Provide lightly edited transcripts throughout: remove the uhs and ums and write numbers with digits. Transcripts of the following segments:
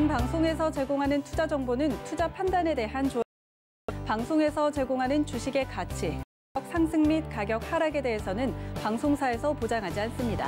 요즘 방송에서 제공하는 투자 정보는 투자 판단에 대한 조언, 방송에서 제공하는 주식의 가치, 상승 및 가격 하락에 대해서는 방송사에서 보장하지 않습니다.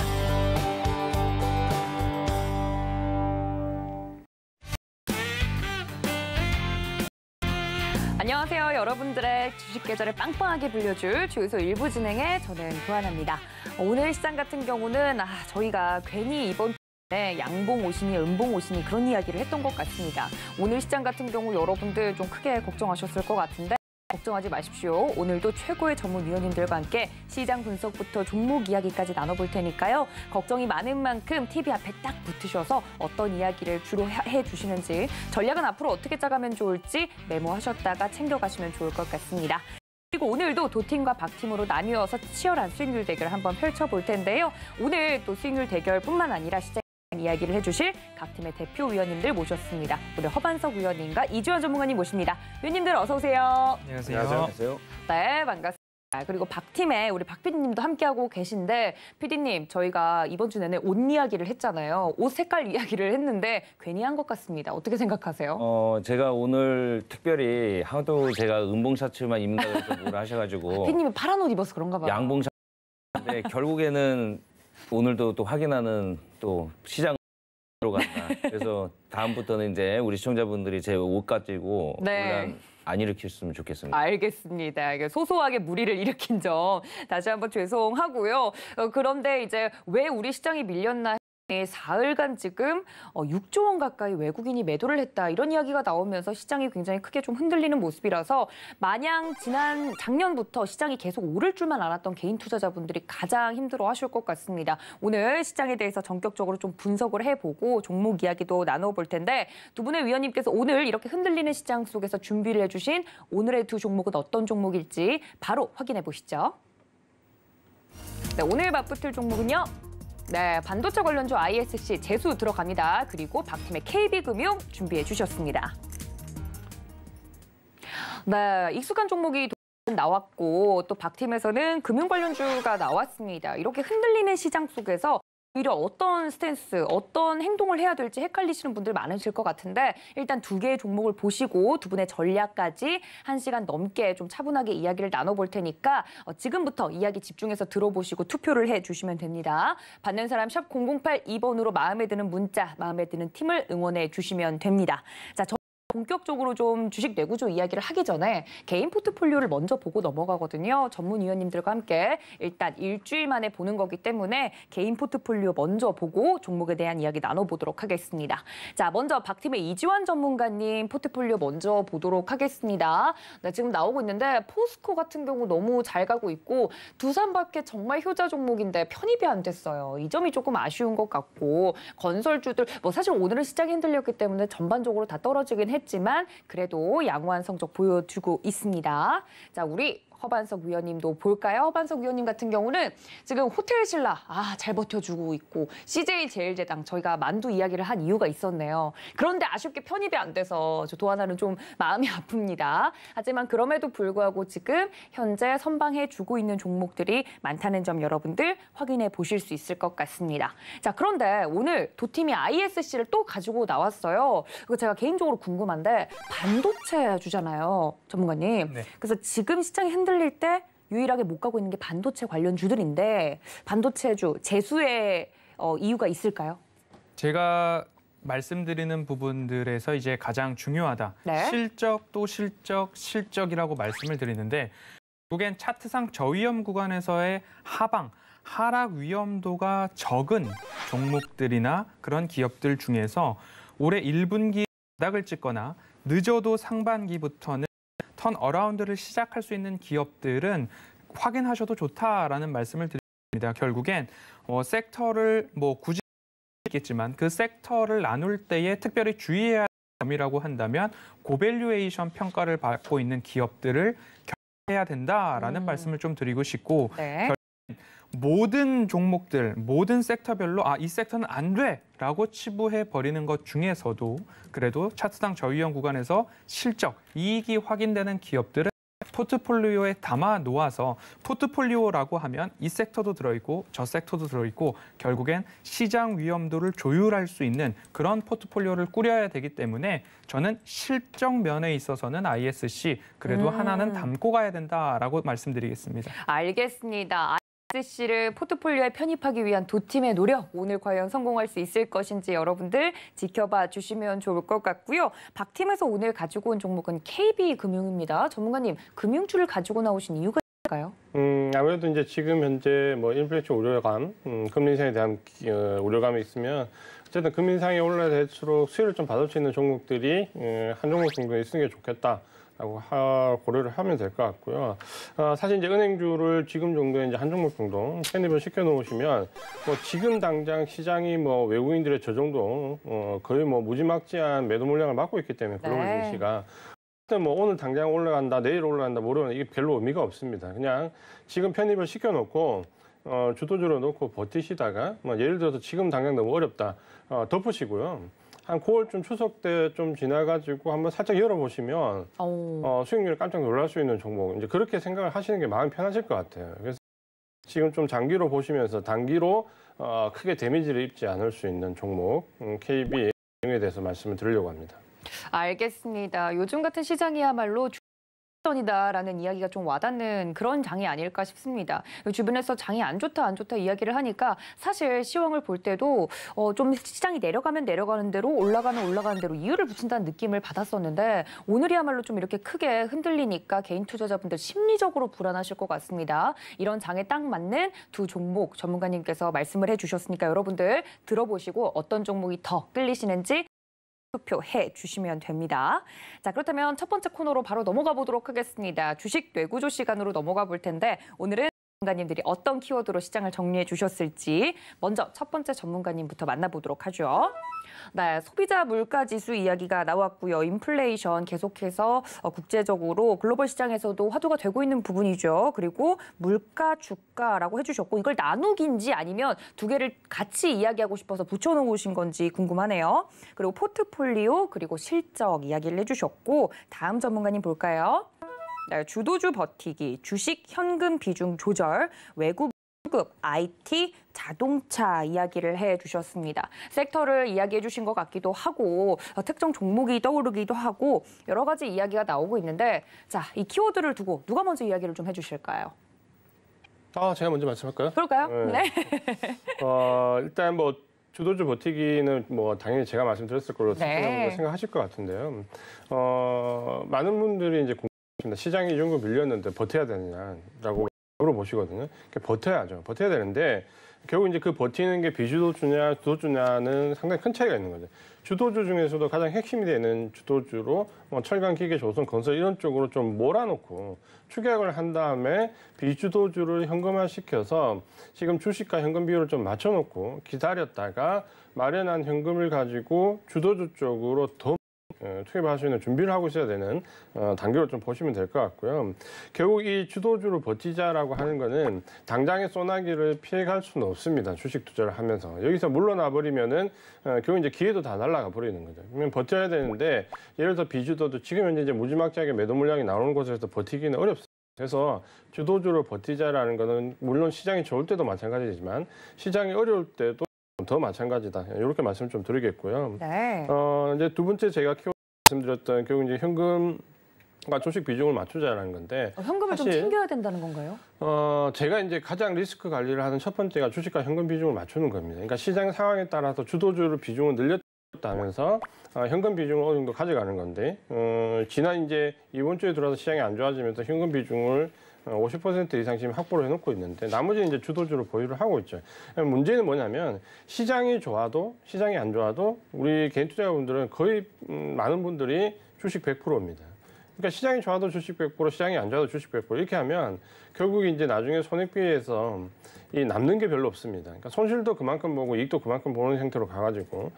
안녕하세요. 여러분들의 주식 계좌를 빵빵하게 불려줄 주유소 일부 진행의 저는 교환합니다. 오늘 시장 같은 경우는 저희가 괜히 이번 주에 양봉 오시니 음봉 오시니 그런 이야기를 했던 것 같습니다. 오늘 시장 같은 경우 여러분들 좀 크게 걱정하셨을 것 같은데 걱정하지 마십시오. 오늘도 최고의 전문위원님들과 함께 시장 분석부터 종목 이야기까지 나눠볼 테니까요. 걱정이 많은 만큼 TV 앞에 딱 붙으셔서 어떤 이야기를 주로 해주시는지, 전략은 앞으로 어떻게 짜가면 좋을지 메모하셨다가 챙겨가시면 좋을 것 같습니다. 그리고 오늘도 도팀과 박팀으로 나뉘어서 치열한 수익률 대결을 한번 펼쳐볼 텐데요. 오늘 또 수익률 대결뿐만 아니라 시장 이야기를 해주실 각 팀의 대표 위원님들 모셨습니다. 오늘 허반석 위원님과 이주연 전문가님 모십니다. 위원님들 어서 오세요. 안녕하세요. 안녕하세요. 네, 반갑습니다. 그리고 박팀에 우리 박 PD님도 함께하고 계신데, PD님 저희가 이번 주 내내 옷 이야기를 했잖아요. 옷 색깔 이야기를 했는데 괜히 한 것 같습니다. 어떻게 생각하세요? 제가 오늘 특별히 하도 제가 은봉 셔츠만 입는다고 좀 뭐라 하셔가지고 PD님이 파란 옷 입어서 그런가 봐요. 양봉 셔츠인데 결국에는 오늘도 또 확인하는 또 시장으로 간다. 그래서 다음부터는 이제 우리 시청자분들이 제 옷 가지고 논란 안 일으켰으면 좋겠습니다. 알겠습니다. 소소하게 무리를 일으킨 점 다시 한번 죄송하고요. 그런데 이제 왜 우리 시장이 밀렸나? 사흘간 지금 6조 원 가까이 외국인이 매도를 했다, 이런 이야기가 나오면서 시장이 굉장히 크게 좀 흔들리는 모습이라서 마냥 작년부터 시장이 계속 오를 줄만 알았던 개인 투자자분들이 가장 힘들어하실 것 같습니다. 오늘 시장에 대해서 전격적으로 좀 분석을 해보고 종목 이야기도 나눠볼 텐데, 두 분의 위원님께서 오늘 이렇게 흔들리는 시장 속에서 준비를 해주신 오늘의 두 종목은 어떤 종목일지 바로 확인해 보시죠. 네, 오늘 맞붙을 종목은요. 네, 반도체 관련주 ISC 재수 들어갑니다. 그리고 박팀의 KB금융 준비해 주셨습니다. 네, 익숙한 종목이 나왔고 또 박팀에서는 금융 관련주가 나왔습니다. 이렇게 흔들리는 시장 속에서 오히려 어떤 스탠스, 어떤 행동을 해야 될지 헷갈리시는 분들 많으실 것 같은데, 일단 두 개의 종목을 보시고 두 분의 전략까지 1시간 넘게 좀 차분하게 이야기를 나눠볼 테니까 지금부터 이야기 집중해서 들어보시고 투표를 해주시면 됩니다. 받는 사람 샵 0082번으로 마음에 드는 문자, 마음에 드는 팀을 응원해 주시면 됩니다. 자, 본격적으로 좀 주식 내구조 이야기를 하기 전에 개인 포트폴리오를 먼저 보고 넘어가거든요. 전문위원님들과 함께 일단 일주일 만에 보는 거기 때문에 개인 포트폴리오 먼저 보고 종목에 대한 이야기 나눠보도록 하겠습니다. 자, 먼저 박팀의 이지환 전문가님 포트폴리오 먼저 보도록 하겠습니다. 네, 지금 나오고 있는데 포스코 같은 경우 너무 잘 가고 있고 두산밖에 정말 효자 종목인데 편입이 안 됐어요. 이 점이 조금 아쉬운 것 같고, 건설주들 사실 오늘은 시장이 흔들렸기 때문에 전반적으로 다 떨어지긴 했지만 그래도 양호한 성적 보여주고 있습니다. 자, 우리 허반석 위원님도 볼까요? 허반석 위원님 같은 경우는 지금 호텔신라 잘 버텨주고 있고, CJ제일제당 저희가 만두 이야기를 한 이유가 있었네요. 그런데 아쉽게 편입이 안 돼서 또 하나는 좀 마음이 아픕니다. 하지만 그럼에도 불구하고 지금 현재 선방해주고 있는 종목들이 많다는 점 여러분들 확인해 보실 수 있을 것 같습니다. 자, 그런데 오늘 도팀이 ISC를 또 가지고 나왔어요. 그리고 제가 개인적으로 궁금한데, 반도체 주잖아요, 전문가님. 네. 그래서 지금 시장이 흔들릴 때 유일하게 못 가고 있는 게 반도체 관련주들인데, 반도체주 재수의 이유가 있을까요? 제가 말씀드리는 부분들에서 이제 가장 중요하다. 네. 실적 또 실적이라고 말씀을 드리는데, 결국엔 차트상 저위험 구간에서의 하락 위험도가 적은 종목들이나 그런 기업들 중에서 올해 1분기에 바닥을 찍거나 늦어도 상반기부터는 턴어라운드를 시작할 수 있는 기업들은 확인하셔도 좋다라는 말씀을 드립니다. 결국엔 섹터를 굳이 있겠지만 그 섹터를 나눌 때에 특별히 주의해야 할 점이라고 한다면 고밸류에이션 평가를 받고 있는 기업들을 해야 된다라는 말씀을 좀 드리고 싶고, 네. 모든 종목들, 모든 섹터별로 이 섹터는 안 돼라고 치부해버리는 것 중에서도 그래도 차트상 저위험 구간에서 실적, 이익이 확인되는 기업들은 포트폴리오에 담아 놓아서 포트폴리오라고 하면 이 섹터도 들어있고 저 섹터도 들어있고 결국엔 시장 위험도를 조율할 수 있는 그런 포트폴리오를 꾸려야 되기 때문에 저는 실적 면에 있어서는 ISC 그래도 하나는 담고 가야 된다라고 말씀드리겠습니다. 알겠습니다. ISC를 포트폴리오에 편입하기 위한 두 팀의 노력, 오늘 과연 성공할 수 있을 것인지 여러분들 지켜봐 주시면 좋을 것 같고요. 박 팀에서 오늘 가지고 온 종목은 KB금융입니다. 전문가님, 금융주를 가지고 나오신 이유가 있을까요? 아무래도 이제 지금 현재 뭐 인플레이션 우려감, 금리 인상에 대한 우려감이 있으면 어쨌든 금리 인상이 올라갈수록 수혜를 좀 받을 수 있는 종목들이 한 종목 정도 있으는 게 좋겠다. 라고 고려를 하면 될 것 같고요. 사실 이제 은행주를 지금 정도에 이제 한 종목 정도 편입을 시켜 놓으시면 뭐 지금 당장 시장이 뭐 외국인들의 저 정도 거의 뭐 무지막지한 매도 물량을 막고 있기 때문에 글로벌 증시가 뭐 오늘 당장 올라간다, 내일 올라간다 모르면 이게 별로 의미가 없습니다. 그냥 지금 편입을 시켜 놓고 주도주로 놓고 버티시다가 뭐 예를 들어서 지금 당장 너무 어렵다 덮으시고요. 한 9월쯤 추석 때 좀 지나가지고 한번 살짝 열어보시면 수익률이 깜짝 놀랄 수 있는 종목 이제 그렇게 생각을 하시는 게 마음이 편하실 것 같아요. 그래서 지금 좀 장기로 보시면서 단기로 크게 데미지를 입지 않을 수 있는 종목 KB에 대해서 말씀을 드리려고 합니다. 알겠습니다. 요즘 같은 시장이야말로 이다라는 이야기가 좀 와닿는 그런 장이 아닐까 싶습니다. 주변에서 장이 안 좋다 이야기를 하니까 사실 시황을 볼 때도 좀 시장이 내려가면 내려가는 대로 올라가는 대로 이유를 붙인다는 느낌을 받았었는데 오늘이야말로 좀 이렇게 크게 흔들리니까 개인 투자자분들 심리적으로 불안하실 것 같습니다. 이런 장에 딱 맞는 두 종목 전문가님께서 말씀을 해주셨으니까 여러분들 들어보시고 어떤 종목이 더 끌리시는지 투표해 주시면 됩니다. 자, 그렇다면 첫 번째 코너로 바로 넘어가 보도록 하겠습니다. 주식 뇌구조 시간으로 넘어가 볼 텐데 오늘은 전문가님들이 어떤 키워드로 시장을 정리해 주셨을지 먼저 첫 번째 전문가님부터 만나보도록 하죠. 네, 소비자 물가 지수 이야기가 나왔고요. 인플레이션 계속해서 국제적으로 글로벌 시장에서도 화두가 되고 있는 부분이죠. 그리고 물가, 주가라고 해주셨고 이걸 나누기인지 아니면 두 개를 같이 이야기하고 싶어서 붙여놓으신 건지 궁금하네요. 그리고 포트폴리오 그리고 실적 이야기를 해주셨고 다음 전문가님 볼까요? 네, 주도주 버티기, 주식 현금 비중 조절, 외국 수급, IT, 자동차 이야기를 해주셨습니다. 섹터를 이야기해 주신 것 같기도 하고 특정 종목이 떠오르기도 하고 여러 가지 이야기가 나오고 있는데 자, 이 키워드를 두고 누가 먼저 이야기를 좀 해주실까요? 제가 먼저 말씀할까요? 그럴까요? 네. 일단 뭐 주도주 버티기는 뭐 당연히 제가 말씀드렸을 걸로 생각하실 것 같은데요. 많은 분들이 이제 시장이 이 정도 밀렸는데 버텨야 되느냐라고 물어보시거든요. 버텨야죠. 버텨야 되는데 결국 이제 그 버티는 게 비주도주냐 주도주냐는 상당히 큰 차이가 있는 거죠. 주도주 중에서도 가장 핵심이 되는 주도주로 철강, 기계, 조선, 건설 이런 쪽으로 좀 몰아놓고 추격을 한 다음에 비주도주를 현금화시켜서 지금 주식과 현금 비율을 좀 맞춰놓고 기다렸다가 마련한 현금을 가지고 주도주 쪽으로 더 투입할 수 있는 준비를 하고 있어야 되는 단계로 좀 보시면 될 것 같고요. 결국 이 주도주를 버티자라고 하는 거는 당장의 소나기를 피해갈 수는 없습니다. 주식 투자를 하면서. 여기서 물러나 버리면은 결국 이제 기회도 다 날아가 버리는 거죠. 그러면 버텨야 되는데 예를 들어 비주도도 지금 현재 이제 무지막지하게 매도 물량이 나오는 곳에서 버티기는 어렵습니다. 그래서 주도주를 버티자라는 거는 물론 시장이 좋을 때도 마찬가지지만 시장이 어려울 때도 더 마찬가지다. 이렇게 말씀을 좀 드리겠고요. 네. 이제 두 번째 제가 말씀드렸던 결국 이제 현금과 주식 비중을 맞추자라는 건데 현금을 좀 챙겨야 된다는 건가요? 제가 이제 가장 리스크 관리를 하는 첫 번째가 주식과 현금 비중을 맞추는 겁니다. 그러니까 시장 상황에 따라서 주도주를 비중을 늘렸다면서 현금 비중을 어느 정도 가져가는 건데 지난 이제 이번 주에 들어서 시장이 안 좋아지면서 현금 비중을 50% 이상 지금 확보를 해놓고 있는데 나머지는 이제 주도주로 보유를 하고 있죠. 문제는 뭐냐면 시장이 좋아도 시장이 안 좋아도 우리 개인 투자자분들은 거의 많은 분들이 주식 100%입니다. 그러니까 시장이 좋아도 주식 100%, 시장이 안 좋아도 주식 100% 이렇게 하면 결국 이제 나중에 손익비에서 이 남는 게 별로 없습니다. 그러니까 손실도 그만큼 보고 이익도 그만큼 보는 형태로 가가지고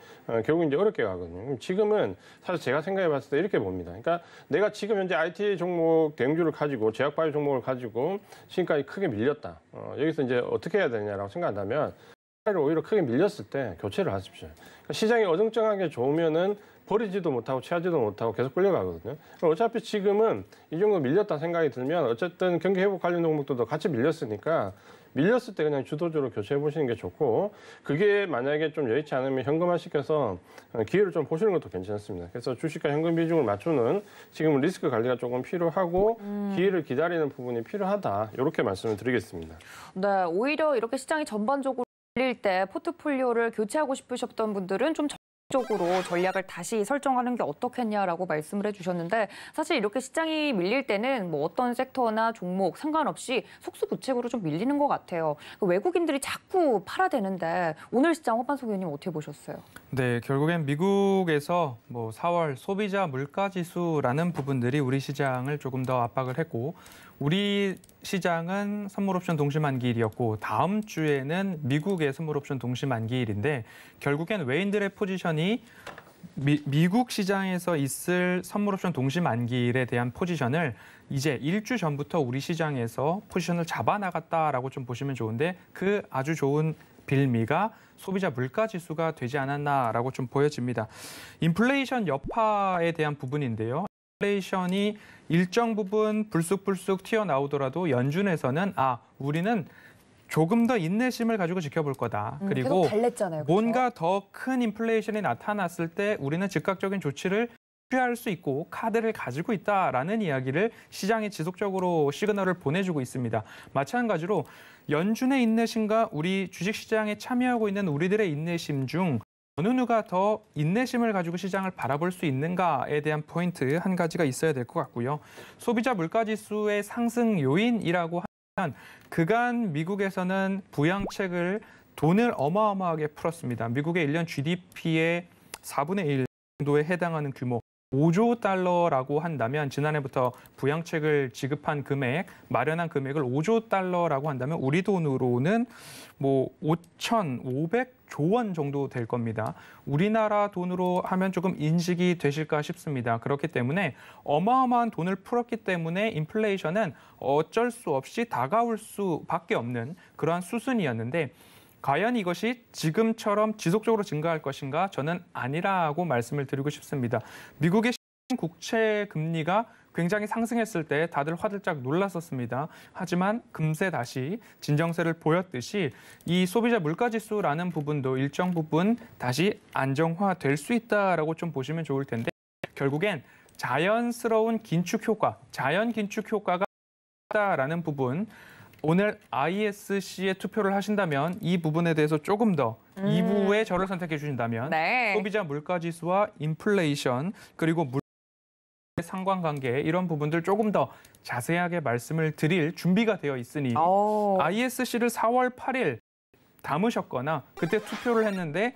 결국 이제 어렵게 가거든요. 지금은 사실 제가 생각해봤을 때 이렇게 봅니다. 그러니까 내가 지금 현재 IT 종목 대형주를 가지고 제약바이오 종목을 가지고 지금까지 크게 밀렸다. 여기서 이제 어떻게 해야 되냐라고 생각한다면 오히려 크게 밀렸을 때 교체를 하십시오. 그러니까 시장이 어정쩡하게 좋으면은 버리지도 못하고 취하지도 못하고 계속 끌려가거든요. 어차피 지금은 이 정도 밀렸다 생각이 들면 어쨌든 경기 회복 관련 종목들도 같이 밀렸으니까 밀렸을 때 그냥 주도적으로 교체해 보시는 게 좋고 그게 만약에 좀 여의치 않으면 현금화 시켜서 기회를 좀 보시는 것도 괜찮습니다. 그래서 주식과 현금 비중을 맞추는 지금은 리스크 관리가 조금 필요하고 기회를 기다리는 부분이 필요하다. 이렇게 말씀을 드리겠습니다. 네, 오히려 이렇게 시장이 전반적으로 밀릴 때 포트폴리오를 교체하고 싶으셨던 분들은 좀 적으로 전략을 다시 설정하는 게 어떻겠냐라고 말씀을 해주셨는데 사실 이렇게 시장이 밀릴 때는 뭐 어떤 섹터나 종목 상관없이 속수무책으로 좀 밀리는 것 같아요. 외국인들이 자꾸 팔아대는데 오늘 시장 허반석 의원님 어떻게 보셨어요? 네, 결국엔 미국에서 뭐 4월 소비자 물가지수라는 부분들이 우리 시장을 조금 더 압박을 했고 우리 시장은 선물옵션 동시만기일이었고 다음 주에는 미국의 선물옵션 동시만기일인데 결국엔 외인들의 포지션이 미국 시장에서 있을 선물옵션 동시만기일에 대한 포지션을 이제 일주 전부터 우리 시장에서 포지션을 잡아나갔다라고 좀 보시면 좋은데 그 아주 좋은 빌미가 소비자 물가지수가 되지 않았나라고 좀 보여집니다. 인플레이션 여파에 대한 부분인데요. 인플레이션이 일정 부분 불쑥불쑥 튀어나오더라도 연준에서는 우리는 조금 더 인내심을 가지고 지켜볼 거다. 그리고 달랬잖아요, 그렇죠? 뭔가 더 큰 인플레이션이 나타났을 때 우리는 즉각적인 조치를 취할 수 있고 카드를 가지고 있다라는 이야기를 시장에 지속적으로 시그널을 보내주고 있습니다. 마찬가지로 연준의 인내심과 우리 주식시장에 참여하고 있는 우리들의 인내심 중 어느 누가 더 인내심을 가지고 시장을 바라볼 수 있는가에 대한 포인트 한 가지가 있어야 될 것 같고요. 소비자 물가지수의 상승 요인이라고 하면 그간 미국에서는 부양책을 돈을 어마어마하게 풀었습니다. 미국의 1년 GDP의 4분의 1 정도에 해당하는 규모 5조 달러라고 한다면 지난해부터 부양책을 지급한 금액, 마련한 금액을 5조 달러라고 한다면 우리 돈으로는 뭐 5,500조 원 정도 될 겁니다. 우리나라 돈으로 하면 조금 인식이 되실까 싶습니다. 그렇기 때문에 어마어마한 돈을 풀었기 때문에 인플레이션은 어쩔 수 없이 다가올 수밖에 없는 그러한 수순이었는데 과연 이것이 지금처럼 지속적으로 증가할 것인가? 저는 아니라고 말씀을 드리고 싶습니다. 미국의 국채 금리가 굉장히 상승했을 때 다들 화들짝 놀랐었습니다. 하지만 금세 다시 진정세를 보였듯이 이 소비자 물가지수라는 부분도 일정 부분 다시 안정화될 수 있다라고 좀 보시면 좋을 텐데 결국엔 자연스러운 긴축 효과, 자연 긴축 효과가 있다라는 부분 오늘 ISC에 투표를 하신다면 이 부분에 대해서 조금 더 2부에 저를 선택해 주신다면 네. 소비자 물가지수와 인플레이션 그리고 물가의 상관관계 이런 부분들 조금 더 자세하게 말씀을 드릴 준비가 되어 있으니 ISC를 4월 8일 담으셨거나 그때 투표를 했는데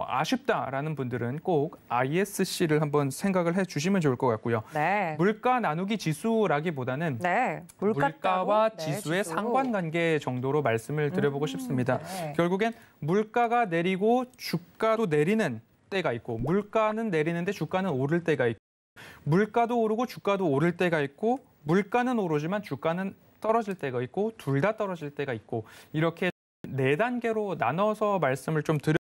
아쉽다라는 분들은 꼭 ISC를 한번 생각을 해주시면 좋을 것 같고요. 네. 물가 나누기 지수라기보다는 네. 물가와 네, 지수의 지수. 상관관계 정도로 말씀을 드려보고 싶습니다. 네. 결국엔 물가가 내리고 주가도 내리는 때가 있고 물가는 내리는데 주가는 오를 때가 있고 물가도 오르고 주가도 오를 때가 있고 물가는 오르지만 주가는 떨어질 때가 있고 둘 다 떨어질 때가 있고 이렇게 4단계로 나눠서 말씀을 좀 드려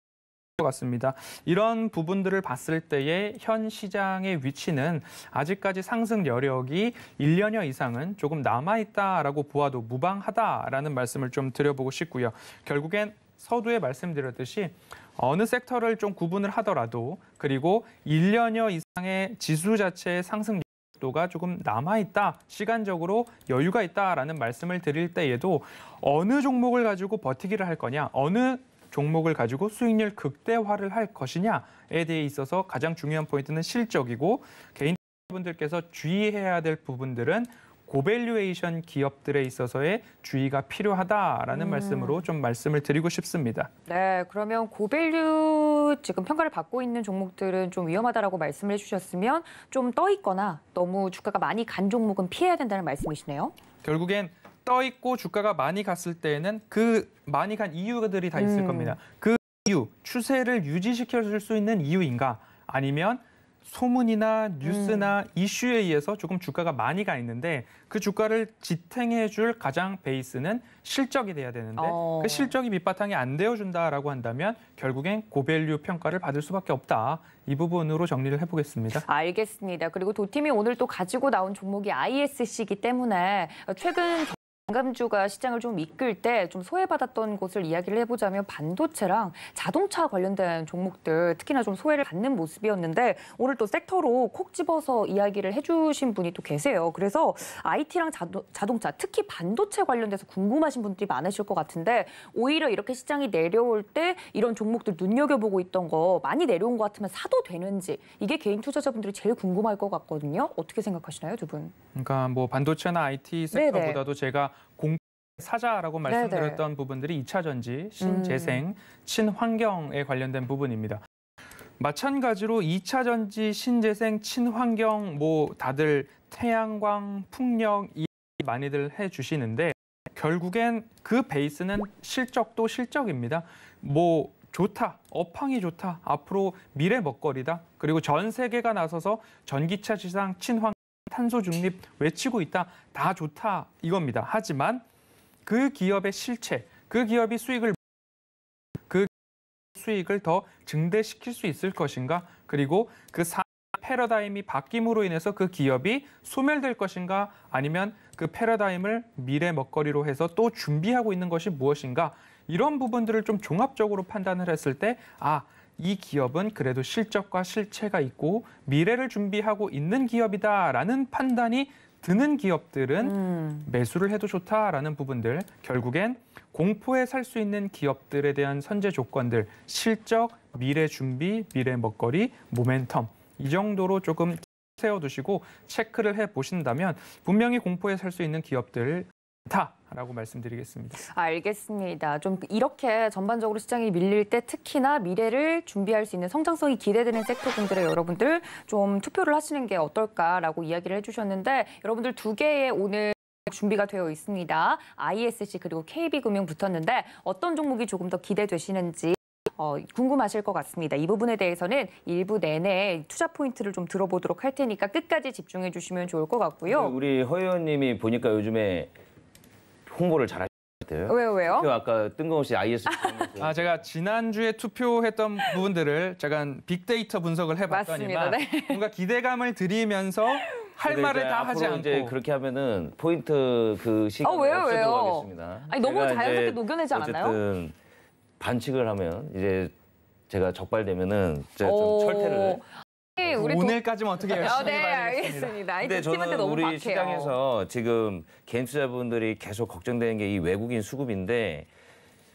것 같습니다. 이런 부분들을 봤을 때의 현 시장의 위치는 아직까지 상승 여력이 1년여 이상은 조금 남아있다라고 보아도 무방하다라는 말씀을 좀 드려보고 싶고요. 결국엔 서두에 말씀드렸듯이 어느 섹터를 좀 구분을 하더라도 그리고 1년여 이상의 지수 자체의 상승 도가 조금 남아있다, 시간적으로 여유가 있다라는 말씀을 드릴 때에도 어느 종목을 가지고 버티기를 할 거냐, 어느 종목을 가지고 수익률 극대화를 할 것이냐에 대해 있어서 가장 중요한 포인트는 실적이고 개인분들께서 주의해야 될 부분들은 고밸류에이션 기업들에 있어서의 주의가 필요하다라는 말씀으로 좀 말씀을 드리고 싶습니다. 네, 그러면 고밸류 지금 평가를 받고 있는 종목들은 좀 위험하다라고 말씀을 해주셨으면 좀 떠 있거나 너무 주가가 많이 간 종목은 피해야 된다는 말씀이시네요. 결국엔 떠 있고 주가가 많이 갔을 때에는 그 많이 간 이유들이 다 있을 겁니다. 그 이유, 추세를 유지시켜줄 수 있는 이유인가? 아니면 소문이나 뉴스나 이슈에 의해서 조금 주가가 많이 가 있는데 그 주가를 지탱해 줄 가장 베이스는 실적이 돼야 되는데 그 실적이 밑바탕이 안 되어준다라고 한다면 결국엔 고밸류 평가를 받을 수밖에 없다. 이 부분으로 정리를 해보겠습니다. 알겠습니다. 그리고 도팀이 오늘 또 가지고 나온 종목이 ISC이기 때문에 최근 반감주가 시장을 좀 이끌 때 좀 소외받았던 곳을 이야기를 해보자면 반도체랑 자동차 관련된 종목들 특히나 좀 소외를 받는 모습이었는데 오늘 또 섹터로 콕 집어서 이야기를 해주신 분이 또 계세요. 그래서 IT랑 자동차 특히 반도체 관련돼서 궁금하신 분들이 많으실 것 같은데 오히려 이렇게 시장이 내려올 때 이런 종목들 눈여겨보고 있던 거 많이 내려온 것 같으면 사도 되는지 이게 개인 투자자분들이 제일 궁금할 것 같거든요. 어떻게 생각하시나요, 두 분? 그러니까 뭐 반도체나 IT 섹터보다도 제가 사자라고 말씀드렸던 부분들이 2차 전지, 신재생, 친환경에 관련된 부분입니다. 마찬가지로 2차 전지, 신재생, 친환경 뭐 다들 태양광, 풍력 이 많이들 해주시는데 결국엔 그 베이스는 실적도 실적입니다. 뭐 좋다, 업황이 좋다, 앞으로 미래 먹거리다. 그리고 전 세계가 나서서 전기차 시장, 친환경, 탄소 중립 외치고 있다. 다 좋다 이겁니다. 하지만 그 기업의 실체, 그 기업이 수익을 더 증대시킬 수 있을 것인가? 그리고 그 패러다임이 바뀜으로 인해서 그 기업이 소멸될 것인가? 아니면 그 패러다임을 미래 먹거리로 해서 또 준비하고 있는 것이 무엇인가? 이런 부분들을 좀 종합적으로 판단을 했을 때 이 기업은 그래도 실적과 실체가 있고 미래를 준비하고 있는 기업이다라는 판단이 드는 기업들은 매수를 해도 좋다라는 부분들, 결국엔 공포에 살 수 있는 기업들에 대한 선제 조건들, 실적, 미래 준비, 미래 먹거리, 모멘텀 이 정도로 조금 세워두시고 체크를 해보신다면 분명히 공포에 살 수 있는 기업들 다라고 말씀드리겠습니다. 알겠습니다. 좀 이렇게 전반적으로 시장이 밀릴 때 특히나 미래를 준비할 수 있는 성장성이 기대되는 섹터분들의 여러분들 좀 투표를 하시는 게 어떨까라고 이야기를 해주셨는데 여러분들 두 개의 오늘 준비가 되어 있습니다. ISC 그리고 KB금융 붙었는데 어떤 종목이 조금 더 기대되시는지 궁금하실 것 같습니다. 이 부분에 대해서는 일부 내내 투자 포인트를 좀 들어보도록 할 테니까 끝까지 집중해 주시면 좋을 것 같고요. 우리 허 의원님이 보니까 요즘에 홍보를 잘 하시대요. 왜요? 아까 뜬금없이 ISC. 제가 지난주에 투표했던 부분들을 제가 빅데이터 분석을 해봤더니만 뭔가 기대감을 드리면서 할 말을 다 하지 않고 이제 그렇게 하면은 포인트 그 시간을 없애도록 하겠습니다. 아니 너무 자연스럽게 녹여내지 않았나요? 어쨌든 반칙을 하면 이제 제가 적발되면은 제가 좀 철퇴를. 오늘까지만 어떻게 열심히 네, 알겠습니다. 근데 저는 너무 우리 박해요. 시장에서 지금 개인 투자분들이 계속 걱정되는 게 이 외국인 수급인데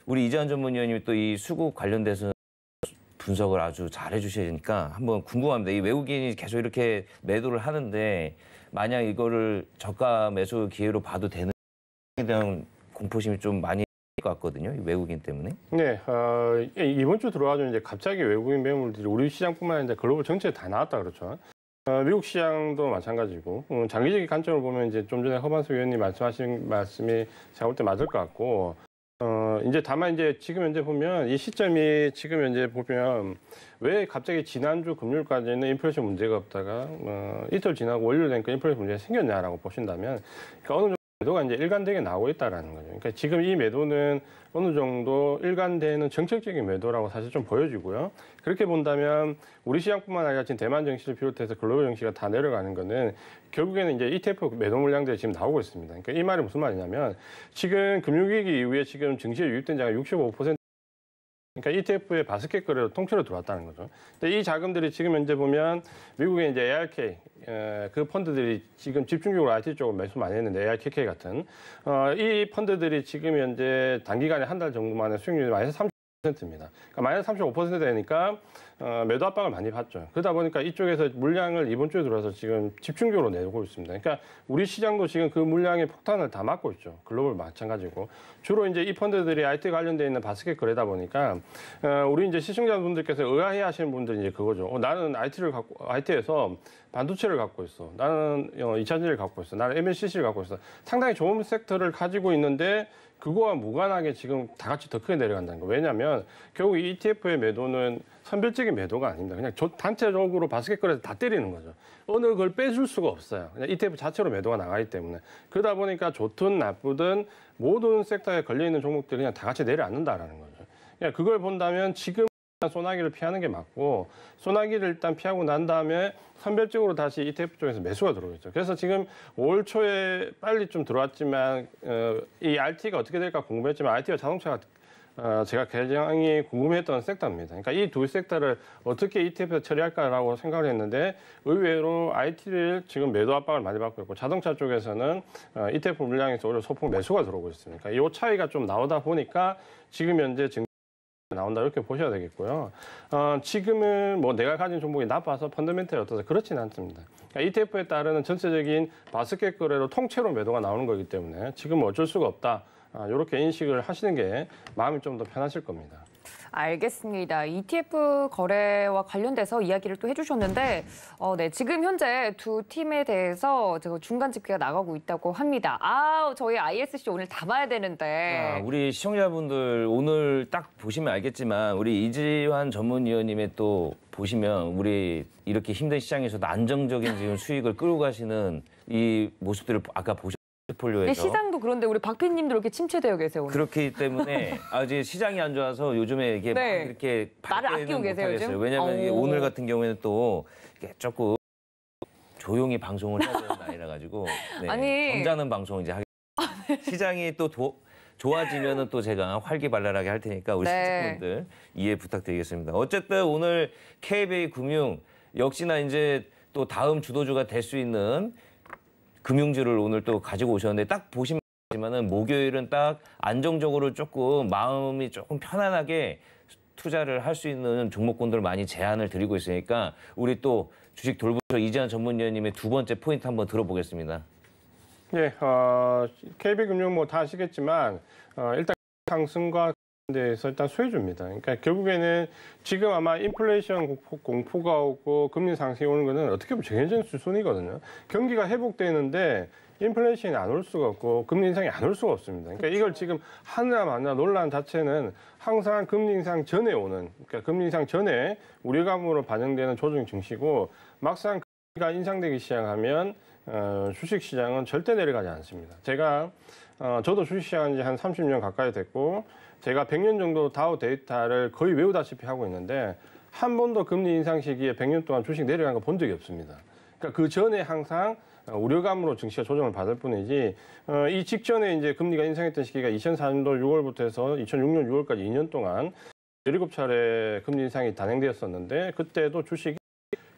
우리 이재환 전문위원님이 또 이 수급 관련돼서 분석을 아주 잘 해주시니까 한번 궁금합니다. 이 외국인이 계속 이렇게 매도를 하는데 만약 이거를 저가 매수 기회로 봐도 되는지에 대한 공포심이 좀 많이 것 같거든요. 외국인 때문에. 네, 이번 주 들어와서 이제 갑자기 외국인 매물들이 우리 시장뿐만 아니라 글로벌 전체에 다 나왔다 그렇죠. 미국 시장도 마찬가지고 장기적인 관점을 보면 이제 좀 전에 허만수 의원님 말씀하신 말씀이 제가 볼 때 맞을 것 같고 이제 다만 이제 지금 현재 보면 이 시점이 지금 현재 보면 왜 갑자기 지난주 금요일까지는 인플레이션 문제가 없다가 이틀 지나고 월요일 되니까 인플레이션 문제가 생겼냐라고 보신다면 그러니까 어느 정도 매도가 이제 일관되게 나오고 있다라는 거죠. 그러니까 지금 이 매도는 어느 정도 일관되는 정책적인 매도라고 사실 좀 보여지고요. 그렇게 본다면 우리 시장뿐만 아니라 지금 대만 증시를 비롯해서 글로벌 증시가 다 내려가는 거는 결국에는 이제 ETF 매도 물량들이 지금 나오고 있습니다. 그러니까 이 말이 무슨 말이냐면 지금 금융위기 이후에 지금 증시에 유입된 자가 65% 그러니까 ETF의 바스켓 거래로 통째로 들어왔다는 거죠. 근데 이 자금들이 지금 현재 보면 미국의 이제 ARK 그 펀드들이 지금 집중적으로 IT 쪽으로 매수 많이 했는데 ARKK 같은 이 펀드들이 지금 현재 단기간에 한 달 정도 만에 수익률이 마이너스 30%입니다. 그러니까 마이너스 35% 되니까 매도 압박을 많이 받죠. 그러다 보니까 이쪽에서 물량을 이번 주에 들어와서 지금 집중적으로 내고 있습니다. 그러니까 우리 시장도 지금 그 물량의 폭탄을 다 맞고 있죠. 글로벌 마찬가지고. 주로 이제 이 펀드들이 IT 관련되어 있는 바스켓 거래다 보니까 우리 이제 시청자분들께서 의아해 하시는 분들이 이제 그거죠. 나는 IT에서 반도체를 갖고 있어. 나는 2차 전지를 갖고 있어. 나는 MLCC를 갖고 있어. 상당히 좋은 섹터를 가지고 있는데 그거와 무관하게 지금 다 같이 더 크게 내려간다는 거. 왜냐하면 결국 이 ETF의 매도는 선별적인 매도가 아닙니다. 그냥 단체적으로 바스켓거리에서 다 때리는 거죠. 어느 걸 빼줄 수가 없어요. 그냥 ETF 자체로 매도가 나가기 때문에. 그러다 보니까 좋든 나쁘든 모든 섹터에 걸려있는 종목들이 그냥 다 같이 내려앉는다라는 거죠. 그냥 그걸 본다면 지금 소나기를 피하는 게 맞고 소나기를 일단 피하고 난 다음에 선별적으로 다시 ETF 쪽에서 매수가 들어오겠죠. 그래서 지금 5월 초에 빨리 좀 들어왔지만 이 RT가 어떻게 될까 궁금했지만 RT와 자동차가 제가 굉장히 궁금했던 섹터입니다. 그러니까 이 두 섹터를 어떻게 ETF에서 처리할까라고 생각을 했는데 의외로 IT를 지금 매도 압박을 많이 받고 있고 자동차 쪽에서는 ETF 물량에서 오히려 소폭 매수가 들어오고 있습니다. 그러니까 이 차이가 좀 나오다 보니까 지금 현재 나온다 이렇게 보셔야 되겠고요. 지금은 뭐 내가 가진 종목이 나빠서 펀더멘털이 어떠서 그렇지는 않습니다. 그러니까 ETF에 따르는 전체적인 바스켓 거래로 통째로 매도가 나오는 거기 때문에 지금은 어쩔 수가 없다. 이렇게 인식을 하시는 게 마음이 좀 더 편하실 겁니다. 알겠습니다. ETF 거래와 관련돼서 이야기를 또 해주셨는데 네, 지금 현재 두 팀에 대해서 중간 집계가 나가고 있다고 합니다. 저희 ISC 오늘 다 봐야 되는데. 우리 시청자분들 오늘 딱 보시면 알겠지만 우리 이지환 전문위원님의 또 보시면 우리 이렇게 힘든 시장에서도 안정적인 지금 수익을 끌고 가시는 이 모습들을 아까 보셨 포트폴리오에서. 시장도 그런데 우리 박 PD님도 이렇게 침체되어 계세요. 오늘. 그렇기 때문에 이제 시장이 안 좋아서 요즘에 이게 네. 막 이렇게 말을 아끼고 계세요 요즘? 왜냐하면 이게 오늘 같은 경우에는 또 조금 조용히 방송을 해야 되는 날이라 가지고 아니. 점잖은 방송 이제 시장이 또 좋아지면은 또 제가 활기발랄하게 할 테니까 우리 시청자분들 이해 부탁드리겠습니다. 어쨌든 오늘 KB 금융 역시나 이제 또 다음 주도주가 될 수 있는 금융주를 오늘 또 가지고 오셨는데 딱 보시면은 목요일은 딱 안정적으로 조금 마음이 조금 편안하게 투자를 할 수 있는 종목군들을 많이 제안을 드리고 있으니까 우리 또 주식 돌부처 이지환 전문위원님의 두 번째 포인트 한번 들어보겠습니다. 예, KB금융 뭐 다 아시겠지만 일단 상승과 대해서 일단 수혜주입니다. 그러니까 결국에는 지금 아마 인플레이션 공포가 오고 금리 상승이 오는 거는 어떻게 보면 정해진 수순이거든요. 경기가 회복되는데 인플레이션이 안 올 수가 없고 금리 인상이 안 올 수가 없습니다. 그러니까 이걸 지금 하느냐 마느냐 논란 자체는 항상 금리 인상 전에 오는, 그러니까 금리 인상 전에 우려감으로 반영되는 조정 증시고 막상 금리가 인상되기 시작하면 주식시장은 절대 내려가지 않습니다. 저도 주식시장한 지 한 30년 가까이 됐고 제가 100년 정도 다우 데이터를 거의 외우다시피 하고 있는데 한 번도 금리 인상 시기에 100년 동안 주식 내려간 거 본 적이 없습니다. 그러니까 그 전에 항상 우려감으로 증시가 조정을 받을 뿐이지 이 직전에 이제 금리가 인상했던 시기가 2004년도 6월부터 해서 2006년 6월까지 2년 동안 17차례 금리 인상이 단행되었었는데 그때도 주식이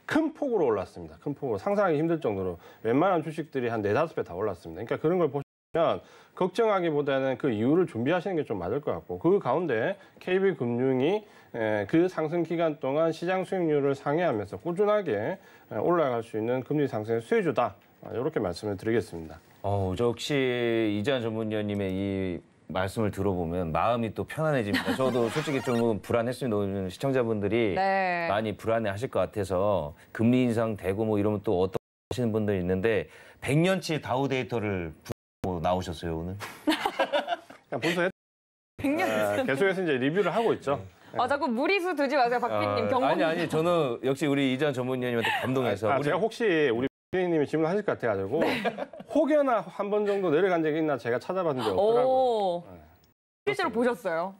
큰 폭으로 올랐습니다. 큰 폭으로 상상하기 힘들 정도로 웬만한 주식들이 한 4-5배 다 올랐습니다. 그러니까 그런 걸 보시면 걱정하기보다는 그 이유를 준비하시는 게 좀 맞을 것 같고 그 가운데 KB금융이 그 상승 기간 동안 시장 수익률을 상회하면서 꾸준하게 올라갈 수 있는 금리 상승의 수혜주다. 이렇게 말씀을 드리겠습니다. 역시 이지환 전문위원님의 이 말씀을 들어보면 마음이 또 편안해집니다. 저도 솔직히 좀 불안했습니다. 오늘 시청자분들이 많이 불안해하실 것 같아서 금리 인상 되고 뭐 이러면 또 어떤 하시는 분들이 있는데 100년치 다우 데이터를 나오셨어요 오늘? 그냥 본서 100년 계속해서 이제 리뷰를 하고 있죠. 자꾸 무리수 두지 마세요, 박 PD님. 아니 저는 역시 우리 이지환 전문위원님한테 감동해서 제가 혹시 우리 PD님이 질문하실 것 같아가지고 혹여나 한 번 정도 내려간 적이 있나 제가 찾아봤는데 없더라고요. 실제로 보셨어요?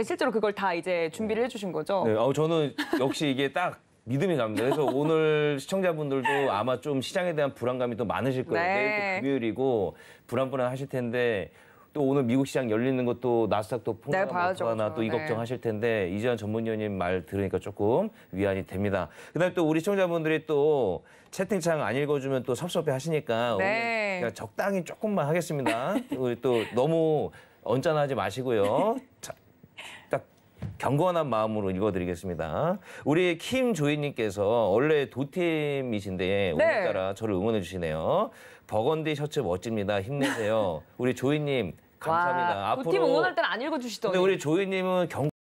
실제로 그걸 다 이제 준비를 해주신 거죠? 네, 저는 역시 이게 딱 믿음이 갑니다. 그래서 오늘 시청자분들도 아마 좀 시장에 대한 불안감이 또 많으실 거예요. 내일 또 금요일이고 불안하실 텐데 또 오늘 미국 시장 열리는 것도 나스닥도 폭락하나 또 이 걱정하실 텐데 이지환 전문위원님 말 들으니까 조금 위안이 됩니다. 그다음에 또 우리 시청자분들이 또 채팅창 안 읽어주면 또 섭섭해 하시니까 오늘 그냥 적당히 조금만 하겠습니다. 우리 또 너무 언짢아하지 마시고요. 딱 경건한 마음으로 읽어드리겠습니다. 우리 김조희님께서 원래 도팀이신데 오늘따라 저를 응원해 주시네요. 버건디 셔츠 멋집니다. 힘내세요. 우리 조희님 감사합니다. 앞으로 도팀 응원할 때는 안 읽어주시더니. 근데 우리 조희님은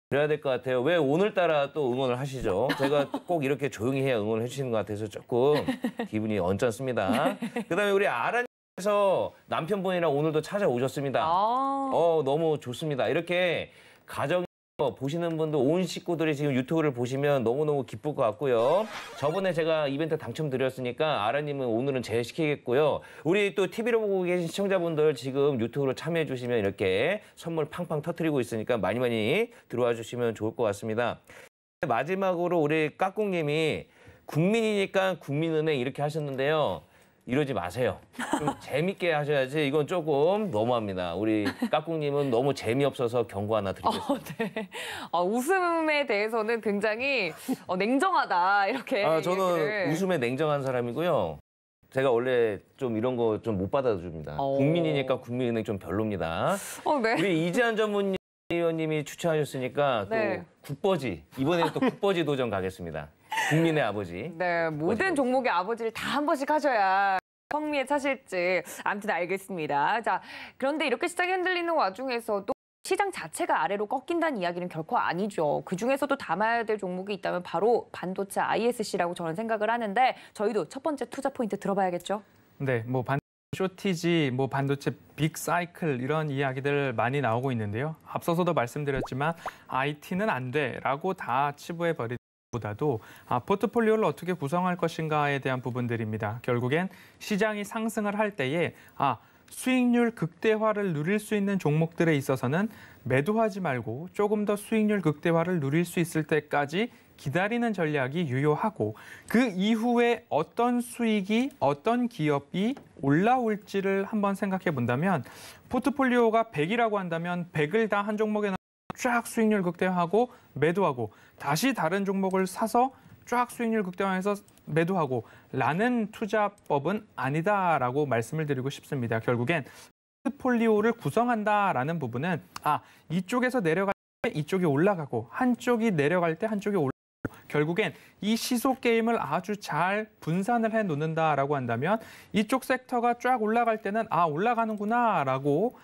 드려야 될 것 같아요. 왜 오늘따라 또 응원을 하시죠? 제가 꼭 이렇게 조용히 해야 응원을 해주시는 것 같아서 조금 기분이 언짢습니다. 그다음에 우리 아라님께서 남편분이랑 오늘도 찾아오셨습니다. 너무 좋습니다. 이렇게 가정이 보시는 분들 온 식구들이 지금 유튜브를 보시면 너무너무 기쁠 것 같고요. 저번에 제가 이벤트 당첨드렸으니까 아라님은 오늘은 제시키겠고요. 우리 또 TV로 보고 계신 시청자분들 지금 유튜브로 참여해 주시면 이렇게 선물 팡팡 터뜨리고 있으니까 많이 들어와 주시면 좋을 것 같습니다. 마지막으로 우리 까꿍님이 국민이니까 국민은행 이렇게 하셨는데요. 이러지 마세요. 좀 재밌게 하셔야지. 이건 조금 너무합니다. 우리 까꿍님은 너무 재미없어서 경고 하나 드리겠습니다. 네. 웃음에 대해서는 굉장히 냉정하다 이렇게. 저는 웃음에 냉정한 사람이고요. 제가 원래 좀 이런 거 좀 못 받아줍니다. 국민이니까 국민은행 좀 별로입니다. 네. 우리 이재한 전문 의원님이 추천하셨으니까 네. 또 국버지. 이번에는 또 국버지 도전 가겠습니다. 국민의 아버지. 네, 모든 종목의 아버지를 다 한 번씩 하셔야 성미에 차실지. 아무튼 알겠습니다. 자, 그런데 이렇게 시장이 흔들리는 와중에서도 시장 자체가 아래로 꺾인다는 이야기는 결코 아니죠. 그중에서도 담아야 될 종목이 있다면 바로 반도체 ISC라고 저는 생각을 하는데 저희도 첫 번째 투자 포인트 들어봐야겠죠? 네, 반도체 쇼티지, 반도체 빅 사이클 이런 이야기들 많이 나오고 있는데요. 앞서서도 말씀드렸지만 IT는 안 돼라고 다 치부해 버리 보다도 포트폴리오를 어떻게 구성할 것인가에 대한 부분들입니다. 결국엔 시장이 상승을 할 때에 수익률 극대화를 누릴 수 있는 종목들에 있어서는 매도하지 말고 조금 더 수익률 극대화를 누릴 수 있을 때까지 기다리는 전략이 유효하고 그 이후에 어떤 수익이 어떤 기업이 올라올지를 한번 생각해 본다면 포트폴리오가 100이라고 한다면 100을 다 한 종목에 쫙 수익률 극대화하고 매도하고 다시 다른 종목을 사서 쫙 수익률 극대화해서 매도하고 라는 투자법은 아니다라고 말씀을 드리고 싶습니다. 결국엔 포트폴리오를 구성한다라는 부분은 이쪽에서 내려갈 때 이쪽이 올라가고 한쪽이 내려갈 때 한쪽이 올라가고 결국엔 이 시속 게임을 아주 잘 분산을 해 놓는다라고 한다면 이쪽 섹터가 쫙 올라갈 때는 올라가는구나라고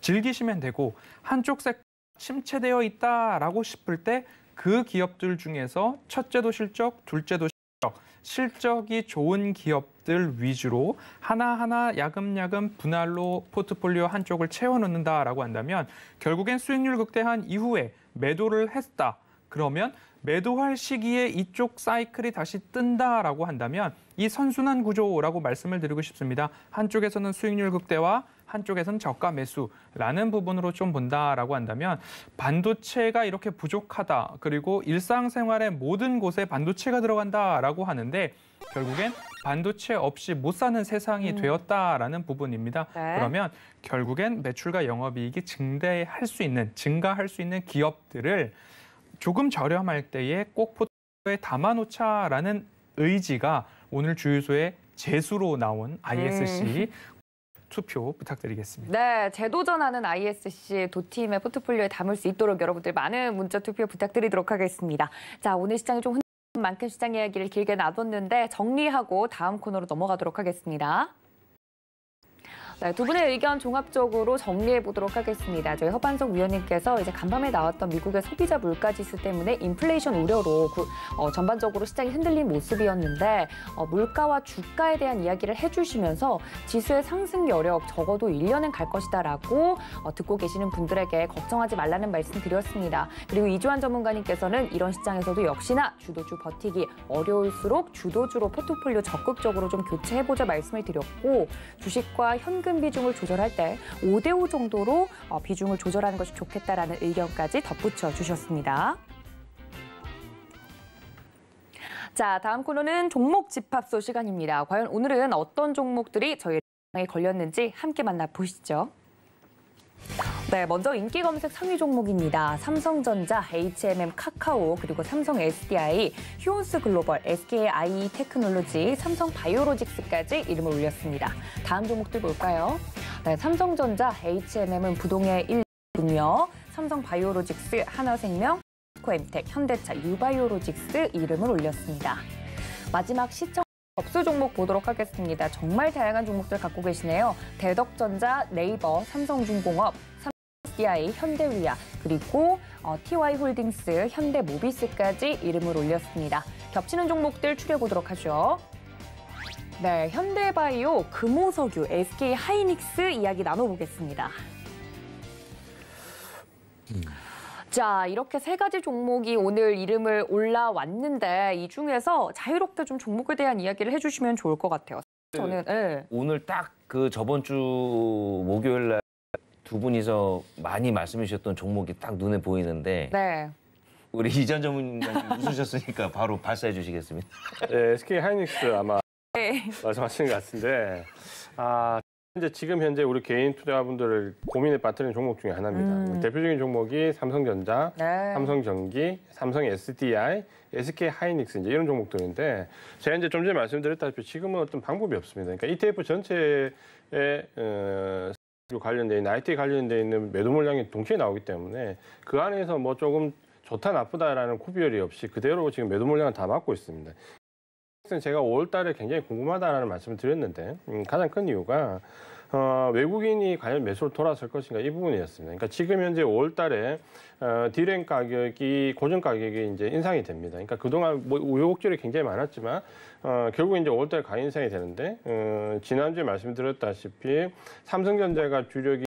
즐기시면 되고 한쪽 섹터 침체되어 있다라고 싶을 때 그 기업들 중에서 첫째도 실적, 둘째도 실적, 실적이 좋은 기업들 위주로 하나하나 야금야금 분할로 포트폴리오 한쪽을 채워놓는다라고 한다면 결국엔 수익률 극대화한 이후에 매도를 했다. 그러면 매도할 시기에 이쪽 사이클이 다시 뜬다라고 한다면 이 선순환 구조라고 말씀을 드리고 싶습니다. 한쪽에서는 수익률 극대화, 한쪽에서는 저가 매수라는 부분으로 좀 본다라고 한다면 반도체가 이렇게 부족하다. 그리고 일상생활의 모든 곳에 반도체가 들어간다라고 하는데 결국엔 반도체 없이 못 사는 세상이 되었다라는 부분입니다. 네. 그러면 결국엔 매출과 영업이익이 증가할 수 있는 기업들을 조금 저렴할 때에 꼭 포트폴리오에 담아놓자라는 의지가 오늘 주유소의 재수로 나온 ISC 투표 부탁드리겠습니다. 네, 재도전하는 ISC 도팀의 포트폴리오에 담을 수 있도록 여러분들 많은 문자 투표 부탁드리도록 하겠습니다. 자, 오늘 시장이 좀 흔들린 만큼 시장 이야기를 길게 나눴는데 정리하고 다음 코너로 넘어가도록 하겠습니다. 네, 두 분의 의견 종합적으로 정리해 보도록 하겠습니다. 저희 허반석 위원님께서 이제 간밤에 나왔던 미국의 소비자 물가지수 때문에 인플레이션 우려로 전반적으로 시장이 흔들린 모습이었는데 물가와 주가에 대한 이야기를 해주시면서 지수의 상승 여력 적어도 1년은 갈 것이다라고 듣고 계시는 분들에게 걱정하지 말라는 말씀 드렸습니다. 그리고 이주환 전문가님께서는 이런 시장에서도 역시나 주도주 버티기 어려울수록 주도주로 포트폴리오 적극적으로 좀 교체해보자 말씀을 드렸고 주식과 현금 비중을 조절할 때 5대5 정도로 비중을 조절하는 것이 좋겠다라는 의견까지 덧붙여 주셨습니다. 자, 다음 코너는 종목 집합소 시간입니다. 과연 오늘은 어떤 종목들이 저희 시장에 걸렸는지 함께 만나보시죠. 네, 먼저 인기 검색 상위 종목입니다. 삼성전자, HMM 카카오, 그리고 삼성 SDI, 휴온스 글로벌, SK IE 테크놀로지, 삼성 바이오로직스까지 이름을 올렸습니다. 다음 종목들 볼까요? 네, 삼성전자, HMM은 부동의 1위군요. 삼성 바이오로직스, 하나생명, 코엠텍, 현대차, 유바이오로직스 이름을 올렸습니다. 마지막 시청 접수 종목 보도록 하겠습니다. 정말 다양한 종목들 갖고 계시네요. 대덕전자, 네이버, 삼성중공업, SDI, 현대위아, 그리고 TY홀딩스, 현대모비스까지 이름을 올렸습니다. 겹치는 종목들 추려보도록 하죠. 네, 현대바이오, 금호석유, SK하이닉스 이야기 나눠보겠습니다. 자, 이렇게 세 가지 종목이 오늘 이름을 올라왔는데 이 중에서 자유롭게 좀 종목에 대한 이야기를 해주시면 좋을 것 같아요. 저는 오늘 딱 그 저번 주 목요일 날 두 분이서 많이 말씀해 주셨던 종목이 딱 눈에 보이는데 네. 우리 이전 전문가님 웃으셨으니까 바로 발사해 주시겠습니다. 네, SK 하이닉스 아마 네. 말씀하시는 것 같은데 이제 지금 현재 우리 개인 투자분들을 고민에 빠뜨리는 종목 중에 하나입니다. 대표적인 종목이 삼성전자, 네. 삼성전기, 삼성 SDI, SK 하이닉스 이제 이런 종목들인데 제가 이제 좀 전에 말씀드렸다시피 지금은 어떤 방법이 없습니다. 그러니까 ETF 전체에 관련돼 있는 IT 관련돼 있는 매도 물량이 동시에 나오기 때문에 그 안에서 뭐 조금 좋다 나쁘다라는 구별이 없이 그대로 지금 매도 물량을 다 막고 있습니다. 제가 5월 달에 굉장히 궁금하다라는 말씀을 드렸는데 가장 큰 이유가 외국인이 과연 매수로 돌아설 것인가 이 부분이었습니다. 그러니까 지금 현재 5월 달에 디램 가격이 고정 가격이 이제 인상이 됩니다. 그러니까 그동안 뭐 우여곡절이 굉장히 많았지만 결국 이제 5월 달에 가격 인상이 되는데 지난주에 말씀드렸다시피 삼성전자가 주력이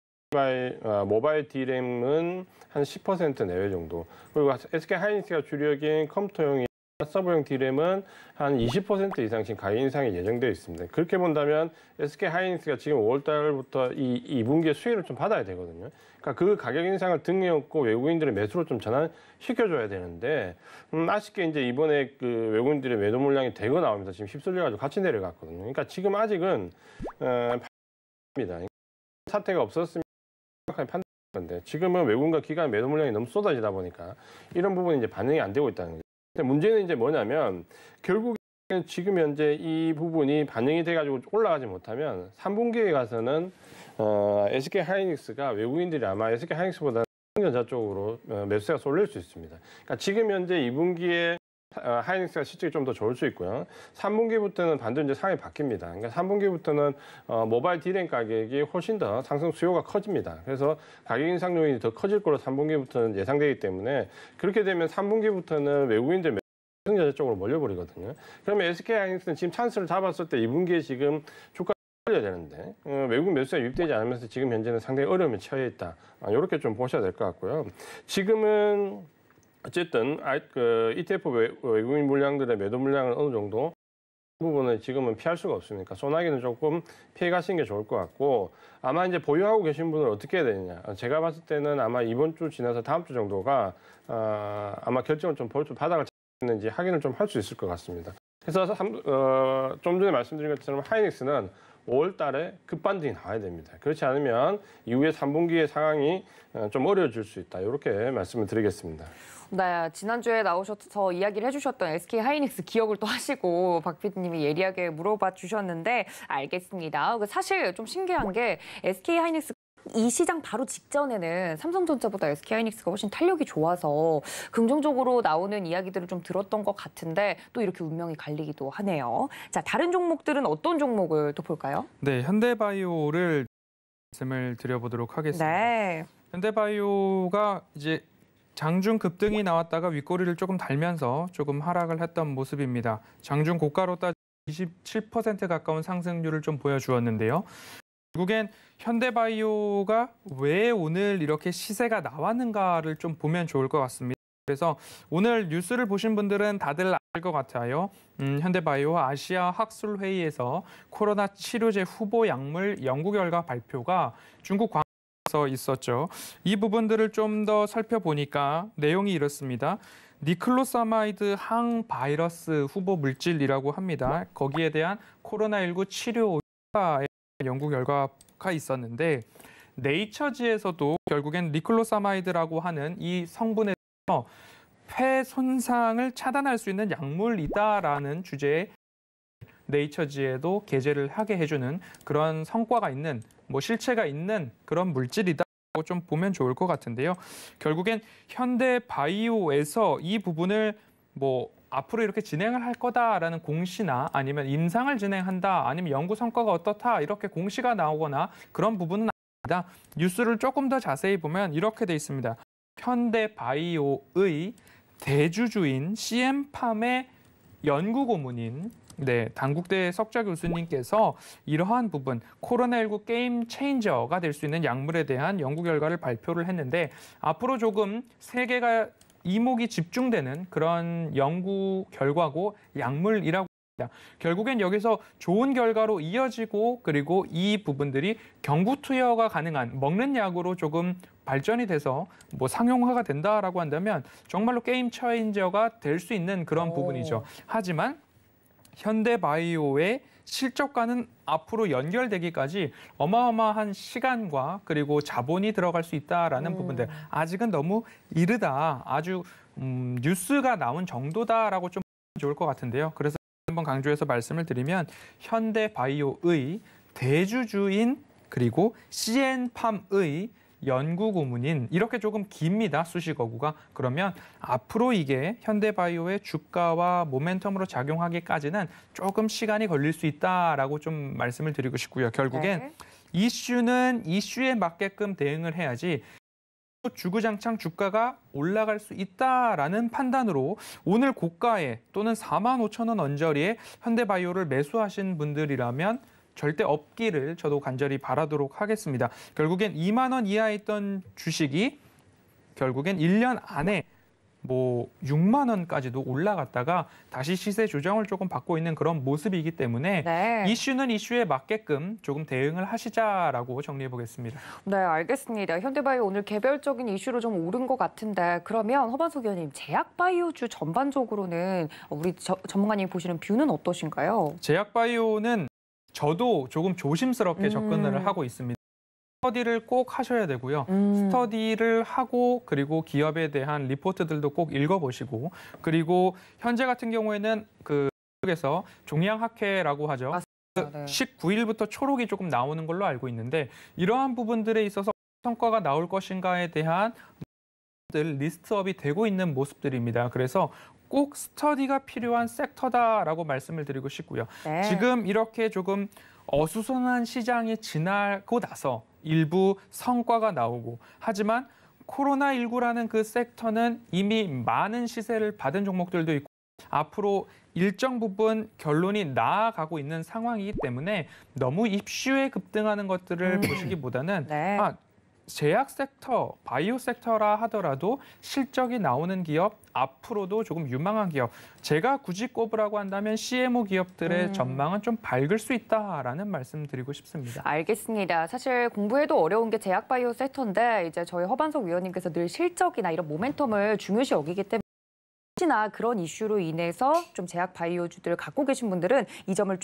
모바일 디램은 한 10% 내외 정도 그리고 SK 하이닉스가 주력인 컴퓨터용 서버용 디램은 한 20% 이상 지금 가격 인상이 예정되어 있습니다. 그렇게 본다면 SK 하이닉스가 지금 5월 달부터 이 2분기에 수혜를 좀 받아야 되거든요. 그러니까 그 가격 인상을 등에 업고 외국인들의 매수로 좀 전환시켜줘야 되는데 아쉽게 이제 이번에 그 외국인들의 매도 물량이 대거 나옵니다. 지금 휩쓸려가지고 같이 내려갔거든요. 그러니까 지금 아직은 입니다. 사태가 없었으면 판단 건데 지금은 외국인과 기관 매도 물량이 너무 쏟아지다 보니까 이런 부분이 이제 반영이 안 되고 있다는 거죠. 문제는 이제 뭐냐면 결국에는 지금 현재 이 부분이 반영이 돼가지고 올라가지 못하면 3분기에 가서는 SK 하이닉스가 외국인들이 아마 SK 하이닉스보다 삼성전자 쪽으로 매수세가 쏠릴 수 있습니다. 그러니까 지금 현재 2분기에 하이닉스가 실적이 좀 더 좋을 수 있고요. 3분기부터는 반대로 이제 상황이 바뀝니다. 그러니까 3분기부터는 모바일 디램 가격이 훨씬 더 상승 수요가 커집니다. 그래서 가격 인상 요인이 더 커질 걸로 3분기부터는 예상되기 때문에 그렇게 되면 3분기부터는 외국인들 삼성전자 쪽으로 몰려버리거든요. 그러면 SK 하이닉스는 지금 찬스를 잡았을 때 2분기에 지금 주가 올려야 되는데 외국 매수가 유입되지 않으면서 지금 현재는 상당히 어려움에 처해 있다. 이렇게 좀 보셔야 될 것 같고요. 지금은 어쨌든 그 ETF 외국인 물량들의 매도 물량은 어느 정도 부분은 지금은 피할 수가 없으니까 소나기는 조금 피해 가시는 게 좋을 것 같고 아마 이제 보유하고 계신 분은 어떻게 해야 되느냐 제가 봤을 때는 아마 이번 주 지나서 다음 주 정도가 아마 결정을 좀 바닥을 잡는지 확인을 좀 할 수 있을 것 같습니다. 그래서 좀 전에 말씀드린 것처럼 하이닉스는 5월 달에 급반등이 나와야 됩니다. 그렇지 않으면 이후에 3분기의 상황이 좀 어려워질 수 있다. 이렇게 말씀을 드리겠습니다. 네, 지난주에 나오셔서 이야기를 해주셨던 SK 하이닉스 기억을 또 하시고 박 PD님이 예리하게 물어봐 주셨는데 알겠습니다. 사실 좀 신기한 게 SK 하이닉스 이 시장 바로 직전에는 삼성전자보다 SK 하이닉스가 훨씬 탄력이 좋아서 긍정적으로 나오는 이야기들을 좀 들었던 것 같은데 또 이렇게 운명이 갈리기도 하네요. 자, 다른 종목들은 어떤 종목을 또 볼까요? 네, 현대바이오를 말씀을 드려보도록 하겠습니다. 네. 현대바이오가 이제 장중 급등이 나왔다가 윗꼬리를 조금 달면서 조금 하락을 했던 모습입니다. 장중 고가로 따져 27% 가까운 상승률을 좀 보여주었는데요. 결국엔 현대바이오가 왜 오늘 이렇게 시세가 나왔는가를 좀 보면 좋을 것 같습니다. 그래서 오늘 뉴스를 보신 분들은 다들 알 것 같아요. 현대바이오 아시아 학술회의에서 코로나 치료제 후보 약물 연구 결과 발표가 중국 광저우에서 있었죠. 이 부분들을 좀 더 살펴보니까 내용이 이렇습니다. 니클로사마이드 항바이러스 후보 물질이라고 합니다. 거기에 대한 코로나19 치료 효과의 연구 결과가 있었는데 네이처지에서도 결국엔 니클로사마이드라고 하는 이 성분에 대해서 폐 손상을 차단할 수 있는 약물이다라는 주제의 네이처지에도 게재를 하게 해주는 그런 성과가 있는 실체가 있는 그런 물질이다라고 좀 보면 좋을 것 같은데요. 결국엔 현대바이오에서 이 부분을 앞으로 이렇게 진행을 할 거다라는 공시나 아니면 임상을 진행한다 아니면 연구 성과가 어떻다 이렇게 공시가 나오거나 그런 부분은 아닙니다. 뉴스를 조금 더 자세히 보면 이렇게 돼 있습니다. 현대바이오의 대주주인 CM팜의 연구고문인 네, 단국대 석좌 교수님께서 이러한 부분, 코로나19 게임 체인저가 될 수 있는 약물에 대한 연구 결과를 발표를 했는데 앞으로 조금 세계가 이목이 집중되는 그런 연구 결과고 약물이라고 합니다. 결국엔 여기서 좋은 결과로 이어지고 그리고 이 부분들이 경구 투여가 가능한 먹는 약으로 조금 발전이 돼서 뭐 상용화가 된다라고 한다면 정말로 게임 체인저가 될 수 있는 그런 부분이죠. 하지만 현대바이오의 실적과는 앞으로 연결되기까지 어마어마한 시간과 그리고 자본이 들어갈 수 있다라는 부분들 아직은 너무 이르다, 아주 뉴스가 나온 정도다라고 좀 좋을 것 같은데요. 그래서 한번 강조해서 말씀을 드리면 현대바이오의 대주주인 그리고 CN팜의 연구고문인 이렇게 조금 깁니다. 수식어구가. 그러면 앞으로 이게 현대바이오의 주가와 모멘텀으로 작용하기까지는 조금 시간이 걸릴 수 있다라고 좀 말씀을 드리고 싶고요. 결국엔 이슈는 이슈에 맞게끔 대응을 해야지 주구장창 주가가 올라갈 수 있다라는 판단으로 오늘 고가에 또는 45,000원 언저리에 현대바이오를 매수하신 분들이라면 절대 없기를 저도 간절히 바라도록 하겠습니다. 결국엔 2만 원 이하에 있던 주식이 결국엔 1년 안에 뭐 6만 원까지도 올라갔다가 다시 시세 조정을 조금 받고 있는 그런 모습이기 때문에 이슈는 이슈에 맞게끔 조금 대응을 하시자라고 정리해 보겠습니다. 네, 알겠습니다. 현대바이오 오늘 개별적인 이슈로 좀 오른 것 같은데 그러면 허반석 의원님, 제약바이오주 전반적으로는 우리 전문가님 보시는 뷰는 어떠신가요? 제약바이오는 저도 조금 조심스럽게 접근을 하고 있습니다. 스터디를 꼭 하셔야 되고요. 스터디를 하고 그리고 기업에 대한 리포트들도 꼭 읽어보시고 그리고 현재 같은 경우에는 그쪽에서 종양학회라고 하죠. 19일부터 초록이 조금 나오는 걸로 알고 있는데 이러한 부분들에 있어서 성과가 나올 것인가에 대한 리스트업이 되고 있는 모습들입니다. 그래서 꼭 스터디가 필요한 섹터다라고 말씀을 드리고 싶고요. 지금 이렇게 조금 어수선한 시장이 지나고 나서 일부 성과가 나오고 하지만 코로나19라는 그 섹터는 이미 많은 시세를 받은 종목들도 있고 앞으로 일정 부분 결론이 나아가고 있는 상황이기 때문에 너무 이슈에 급등하는 것들을 보시기보다는 제약 섹터, 바이오 섹터라 하더라도 실적이 나오는 기업, 앞으로도 조금 유망한 기업. 제가 굳이 꼽으라고 한다면 CMO 기업들의 전망은 좀 밝을 수 있다라는 말씀 드리고 싶습니다. 알겠습니다. 사실 공부해도 어려운 게 제약 바이오 섹터인데 이제 저희 허반석 위원님께서 늘 실적이나 이런 모멘텀을 중요시 여기기 때문에 혹시나 그런 이슈로 인해서 좀 제약 바이오주들을 갖고 계신 분들은 이 점을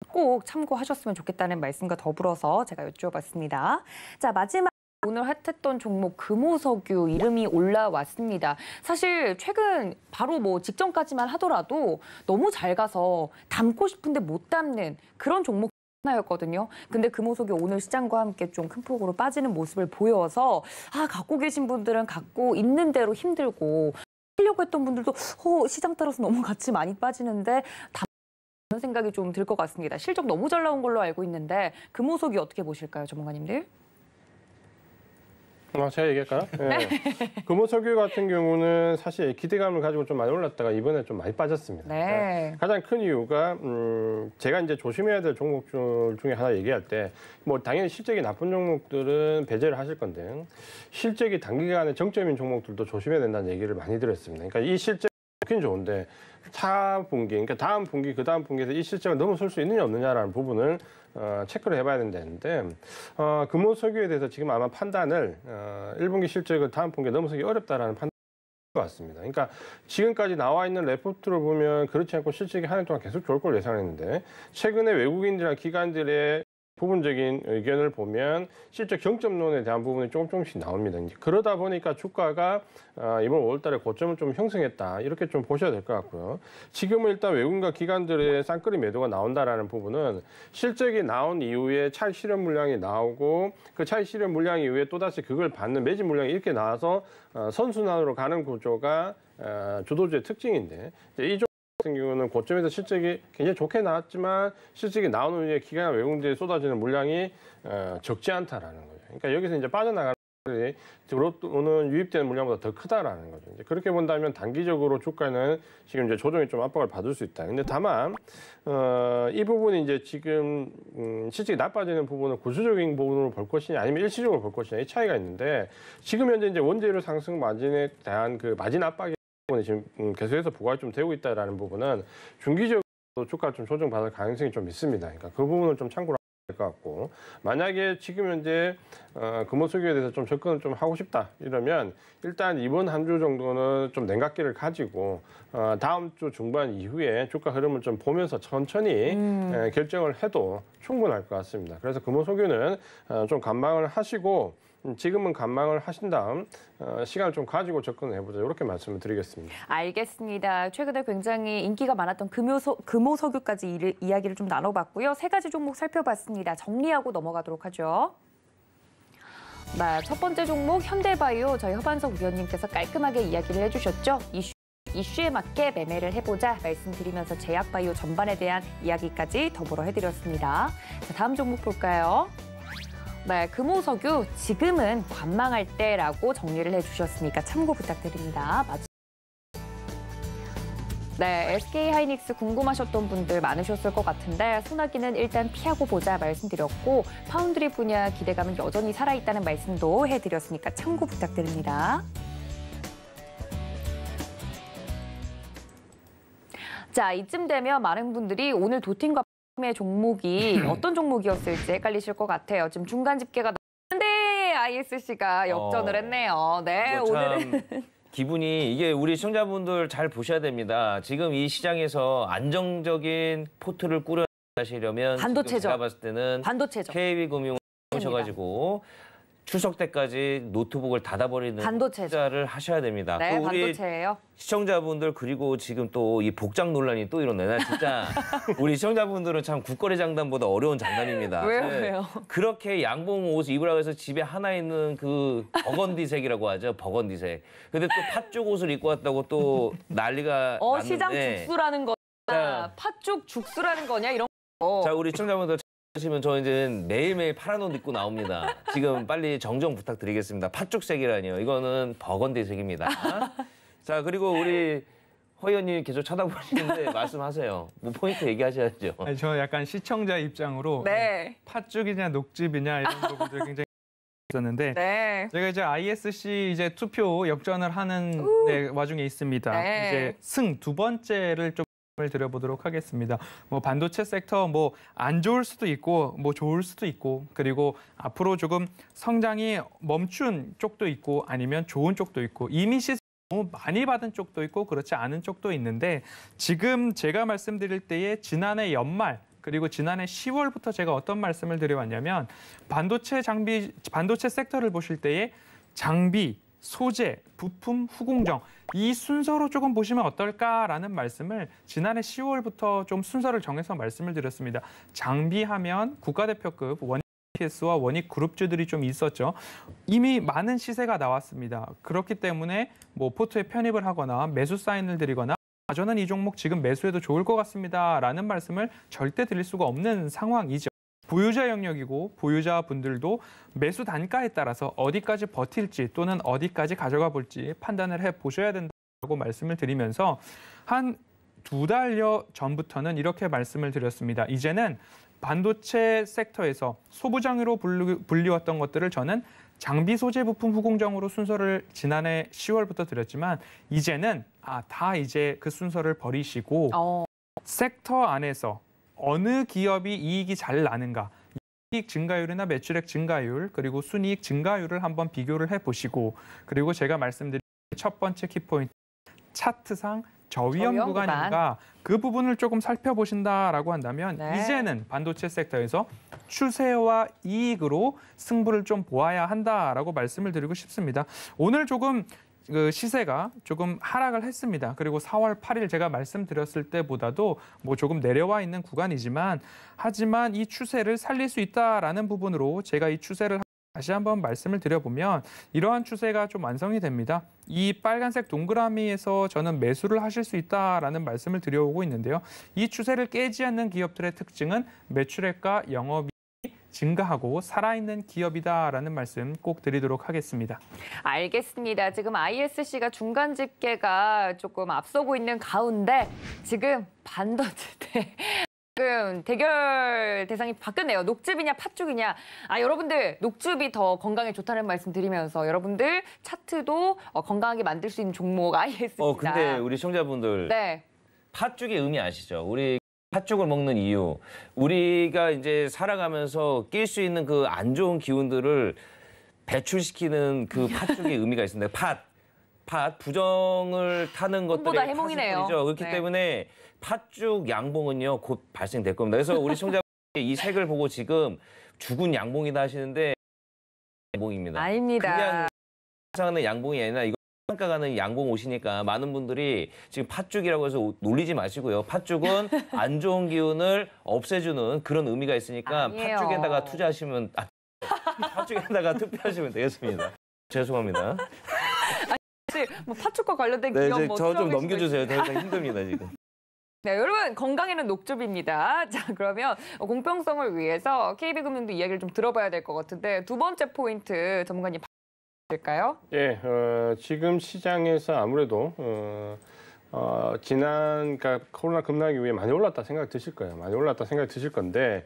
꼭 참고하셨으면 좋겠다는 말씀과 더불어서 제가 여쭤봤습니다. 자, 마지막. 오늘 핫했던 종목 금호석유 이름이 올라왔습니다. 사실 최근 바로 뭐 직전까지만 하더라도 너무 잘 가서 담고 싶은데 못 담는 그런 종목 하나였거든요. 근데 금호석유 오늘 시장과 함께 좀 큰 폭으로 빠지는 모습을 보여서 갖고 계신 분들은 갖고 있는 대로 힘들고 하려고 했던 분들도 시장 따라서 너무 같이 많이 빠지는데 그런 생각이 좀 들 것 같습니다. 실적 너무 잘 나온 걸로 알고 있는데 금호석유 어떻게 보실까요, 전문가님들? 제가 얘기할까요? 네. 금호석유 같은 경우는 사실 기대감을 가지고 좀 많이 올랐다가 이번에 좀 많이 빠졌습니다. 가장 큰 이유가 제가 이제 조심해야 될 종목들 중에 하나 얘기할 때 뭐 당연히 실적이 나쁜 종목들은 배제를 하실 건데 실적이 단기간에 정점인 종목들도 조심해야 된다는 얘기를 많이 들었습니다. 그러니까 이 실적 좋긴 좋은데 차분기, 그러니까 다음 분기, 그 다음 분기에서 이 실적을 넘어설 수 있느냐 없느냐라는 부분을 체크를 해봐야 된다는데 금호석유에 대해서 지금 아마 판단을 1분기 실적을 다음 분기에 넘어서기 어렵다라는 판단이 것 같습니다. 그러니까 지금까지 나와 있는 레포트를 보면 그렇지 않고 실적이 한 해 동안 계속 좋을 걸 예상했는데 최근에 외국인들이나 기관들의 부분적인 의견을 보면 실적 경점론에 대한 부분이 조금씩 나옵니다. 이제 그러다 보니까 주가가 이번 5월 달에 고점을 좀 형성했다. 이렇게 좀 보셔야 될 것 같고요. 지금은 일단 외국인과 기관들의 쌍끌이 매도가 나온다라는 부분은 실적이 나온 이후에 차익 실현 물량이 나오고 그 차익 실현 물량 이후에 또다시 그걸 받는 매집 물량이 이렇게 나와서 선순환으로 가는 구조가 주도주의 특징인데 이 같은 경우는 고점에서 실적이 굉장히 좋게 나왔지만 실적이 나온 후에 기관이나 외국인들이 쏟아지는 물량이 적지 않다라는 거죠. 그러니까 여기서 이제 빠져나가는 들어오는 유입되는 물량보다 더 크다라는 거죠. 이제 그렇게 본다면 단기적으로 주가는 지금 이제 조정이 좀 압박을 받을 수 있다. 근데 다만 이 부분이 이제 지금 실적이 나빠지는 부분을 구조적인 부분으로 볼 것이냐 아니면 일시적으로 볼 것이냐 이 차이가 있는데 지금 현재 이제 원재료 상승 마진에 대한 그 마진 압박이 지금 계속해서 부과가 좀 되고 있다라는 부분은 중기적으로 주가 좀 조정받을 가능성이 좀 있습니다. 그러니까 그 부분을 좀 참고로 될 것 같고 만약에 지금 현재 금호 수교에 대해서 좀 접근을 좀 하고 싶다 이러면 일단 이번 한 주 정도는 좀 냉각기를 가지고 다음 주 중반 이후에 주가 흐름을 좀 보면서 천천히 결정을 해도 충분할 것 같습니다. 그래서 금호 수교는 좀 관망을 하시고 지금은 관망을 하신 다음 시간을 좀 가지고 접근을 해보자 이렇게 말씀을 드리겠습니다. 알겠습니다. 최근에 굉장히 인기가 많았던 금호석유까지 이야기를 좀 나눠봤고요. 세 가지 종목 살펴봤습니다. 정리하고 넘어가도록 하죠. 네, 첫 번째 종목 현대바이오 저희 허반석 위원님께서 깔끔하게 이야기를 해주셨죠. 이슈에 맞게 매매를 해보자 말씀드리면서 제약바이오 전반에 대한 이야기까지 더불어 해드렸습니다. 자, 다음 종목 볼까요? 네, 금호석유 지금은 관망할 때라고 정리를 해주셨으니까 참고 부탁드립니다. 네, SK하이닉스 궁금하셨던 분들 많으셨을 것 같은데 소나기는 일단 피하고 보자 말씀드렸고 파운드리 분야 기대감은 여전히 살아있다는 말씀도 해드렸으니까 참고 부탁드립니다. 자, 이쯤 되면 많은 분들이 오늘 도팅과 의 종목이 어떤 종목이었을지 헷갈리실 것 같아요. 지금 중간 집계가 나왔는데 ISC가 역전을 했네요. 네, 오늘은 기분이 이게 우리 시청자분들 잘 보셔야 됩니다. 지금 이 시장에서 안정적인 포트를 꾸려 가시려면 반도체죠. 제가 봤을 때는 반도체죠. KB금융을 보셔가지고 추석 때까지 노트북을 닫아버리는 투자를 하셔야 됩니다. 네, 우리 반도체예요. 시청자분들 그리고 지금 또 이 복장 논란이 또 일어나요. 나 진짜 우리 시청자분들은 참 국거래 장단보다 어려운 장단입니다. 왜요? 그렇게 양봉 옷을 입으라고 해서 집에 하나 있는 그 버건디색이라고 하죠. 버건디색. 근데 또 팥죽 옷을 입고 왔다고 또 난리가 났는데. 시장 죽수라는 거냐, 팥죽 죽수라는 거냐 이런 거. 자, 우리 시청자분들 하시면 저 이제 매일매일 파란 옷 입고 나옵니다. 지금 빨리 정정 부탁드리겠습니다. 팥죽색이라니요. 이거는 버건디색입니다. 자, 그리고 우리 허 의원님 계속 쳐다보시는데 말씀하세요. 뭐 포인트 얘기하셔야죠. 아니, 저 약간 시청자 입장으로 네. 팥죽이냐 녹즙이냐 이런 부분들 굉장히 있었는데 네. 제가 이제 ISC 이제 투표 역전을 하는 와중에 있습니다. 네. 이제 승 두 번째를 좀 드려보도록 하겠습니다. 뭐 반도체 섹터 뭐 안 좋을 수도 있고 뭐 좋을 수도 있고 그리고 앞으로 조금 성장이 멈춘 쪽도 있고 아니면 좋은 쪽도 있고 이미 시세 너무 많이 받은 쪽도 있고 그렇지 않은 쪽도 있는데 지금 제가 말씀드릴 때에 지난해 연말 그리고 지난해 10월부터 제가 어떤 말씀을 드려왔냐면 반도체 섹터를 보실 때에 장비, 소재, 부품, 후공정 이 순서로 조금 보시면 어떨까라는 말씀을 지난해 10월부터 좀 순서를 정해서 말씀을 드렸습니다. 장비하면 국가대표급 원익PS와 원익그룹주들이 좀 있었죠. 이미 많은 시세가 나왔습니다. 그렇기 때문에 뭐 포트에 편입을 하거나 매수 사인을 드리거나 저는 이 종목 지금 매수해도 좋을 것 같습니다라는 말씀을 절대 드릴 수가 없는 상황이죠. 보유자 영역이고 보유자분들도 매수 단가에 따라서 어디까지 버틸지 또는 어디까지 가져가 볼지 판단을 해보셔야 된다고 말씀을 드리면서 한 2달여 전부터는 이렇게 말씀을 드렸습니다. 이제는 반도체 섹터에서 소부장으로 불리웠던 것들을 저는 장비, 소재, 부품, 후공정으로 순서를 지난해 10월부터 드렸지만 이제는 다 이제 그 순서를 버리시고 섹터 안에서 어느 기업이 이익이 잘 나는가, 이익 증가율이나 매출액 증가율, 그리고 순이익 증가율을 한번 비교를 해보시고 그리고 제가 말씀드린 첫 번째 키포인트, 차트상 저위험 구간인가 그 부분을 조금 살펴보신다라고 한다면 이제는 반도체 섹터에서 추세와 이익으로 승부를 좀 보아야 한다라고 말씀을 드리고 싶습니다. 오늘 조금 그 시세가 조금 하락을 했습니다. 그리고 4월 8일 제가 말씀드렸을 때보다도 뭐 조금 내려와 있는 구간이지만 하지만 이 추세를 살릴 수 있다라는 부분으로 제가 이 추세를 다시 한번 말씀을 드려보면 이러한 추세가 좀 완성이 됩니다. 이 빨간색 동그라미에서 저는 매수를 하실 수 있다라는 말씀을 드려오고 있는데요. 이 추세를 깨지 않는 기업들의 특징은 매출액과 영업이익이 증가하고 살아있는 기업이다라는 말씀 꼭 드리도록 하겠습니다. 알겠습니다. 지금 ISC가 중간 집계가 조금 앞서고 있는 가운데 지금 반도체 지금 대결 대상이 바뀌었네요. 녹즙이냐 팥죽이냐. 여러분들 녹즙이 더 건강에 좋다는 말씀 드리면서 여러분들 차트도 건강하게 만들 수 있는 종목 ISC입니다. 근데 우리 시청자분들 네. 팥죽의 의미 아시죠? 우리 팥죽을 먹는 이유. 우리가 이제 살아가면서 낄 수 있는 그 안 좋은 기운들을 배출시키는 그 팥죽의 의미가 있습니다. 팥 부정을 타는 것들이 해몽이네요. 그렇기 네. 때문에 팥죽 양봉은요 곧 발생될 겁니다. 그래서 우리 시청자분들이 이 색을 보고 지금 죽은 양봉이다 하시는데 양봉입니다. 아닙니다. 그냥 상하는 양봉이 아니라 이거 평가가는 양봉 옷이니까 많은 분들이 지금 팥죽이라고 해서 놀리지 마시고요. 팥죽은 안 좋은 기운을 없애주는 그런 의미가 있으니까 아니에요. 팥죽에다가 투자하시면 팥죽에다가 투표하시면 되겠습니다. 죄송합니다. 뭐 팥죽과 관련된 네, 기업 저 좀 넘겨주세요. 더 이상 힘듭니다 지금. 네, 여러분 건강에는 녹즙입니다. 자, 그러면 공평성을 위해서 KB금융도 이야기를 좀 들어봐야 될 것 같은데 두 번째 포인트 전문가님 될까요? 예, 지금 시장에서 아무래도 그러니까 코로나 급락 이후에 많이 올랐다 생각 드실 거예요. 많이 올랐다 생각 드실 건데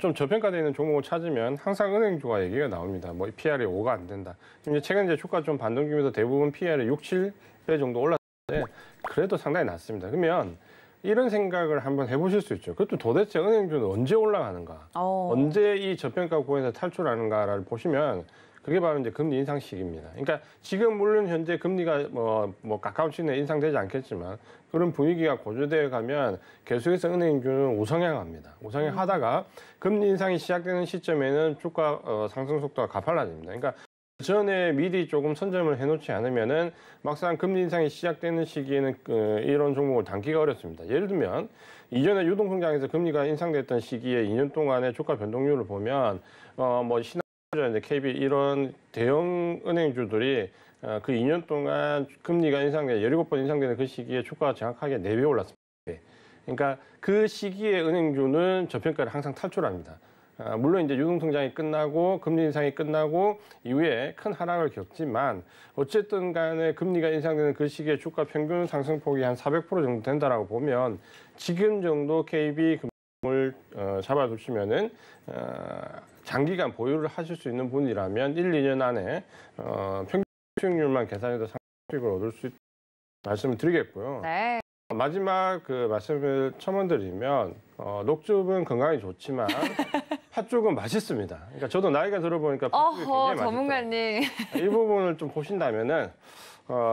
좀 저평가되어 있는 종목을 찾으면 항상 은행주가 얘기가 나옵니다. 뭐 PR이 5가 안 된다. 이제 최근 이제 주가 좀 반등 중에서 대부분 PR이 6, 7배 정도 올랐는데 그래도 상당히 낮습니다. 그러면 이런 생각을 한번 해보실 수 있죠. 그것도 도대체 은행주는 언제 올라가는가? 언제 이 저평가 구간에서 탈출하는가를 보시면 그게 바로 이제 금리 인상 시기입니다. 그러니까 지금 물론 현재 금리가 뭐 가까운 시기에 인상되지 않겠지만 그런 분위기가 고조되어 가면 계속해서 은행주는 우상향합니다. 우상향하다가 금리 인상이 시작되는 시점에는 주가 상승 속도가 가팔라집니다. 그러니까 그 전에 미리 조금 선점을 해놓지 않으면은 막상 금리 인상이 시작되는 시기에는 이런 종목을 담기가 어렵습니다. 예를 들면 이전에 유동성장에서 금리가 인상됐던 시기에 2년 동안의 주가 변동률을 보면 뭐 이제 KB 이런 대형 은행주들이 그 2년 동안 금리가 인상돼 17번 인상되는 그 시기에 주가가 정확하게 4배 올랐습니다. 그러니까 그 시기에 은행주는 저평가를 항상 탈출합니다. 물론 이제 유동성장이 끝나고 금리 인상이 끝나고 이후에 큰 하락을 겪지만 어쨌든 간에 금리가 인상되는 그 시기에 주가 평균 상승폭이 한 400% 정도 된다라고 보면 지금 정도 KB 금융을 잡아두시면은 장기간 보유를 하실 수 있는 분이라면 1, 2년 안에 평균 수익률만 계산해도 상승을 얻을 수 있다는 말씀을 드리겠고요. 네. 마지막 그 말씀을 첨언드리면 녹즙은 건강에 좋지만 팥죽은 맛있습니다. 그러니까 저도 나이가 들어보니까 팥죽이 굉장히 전문가님. 맛있다. 이 부분을 좀 보신다면은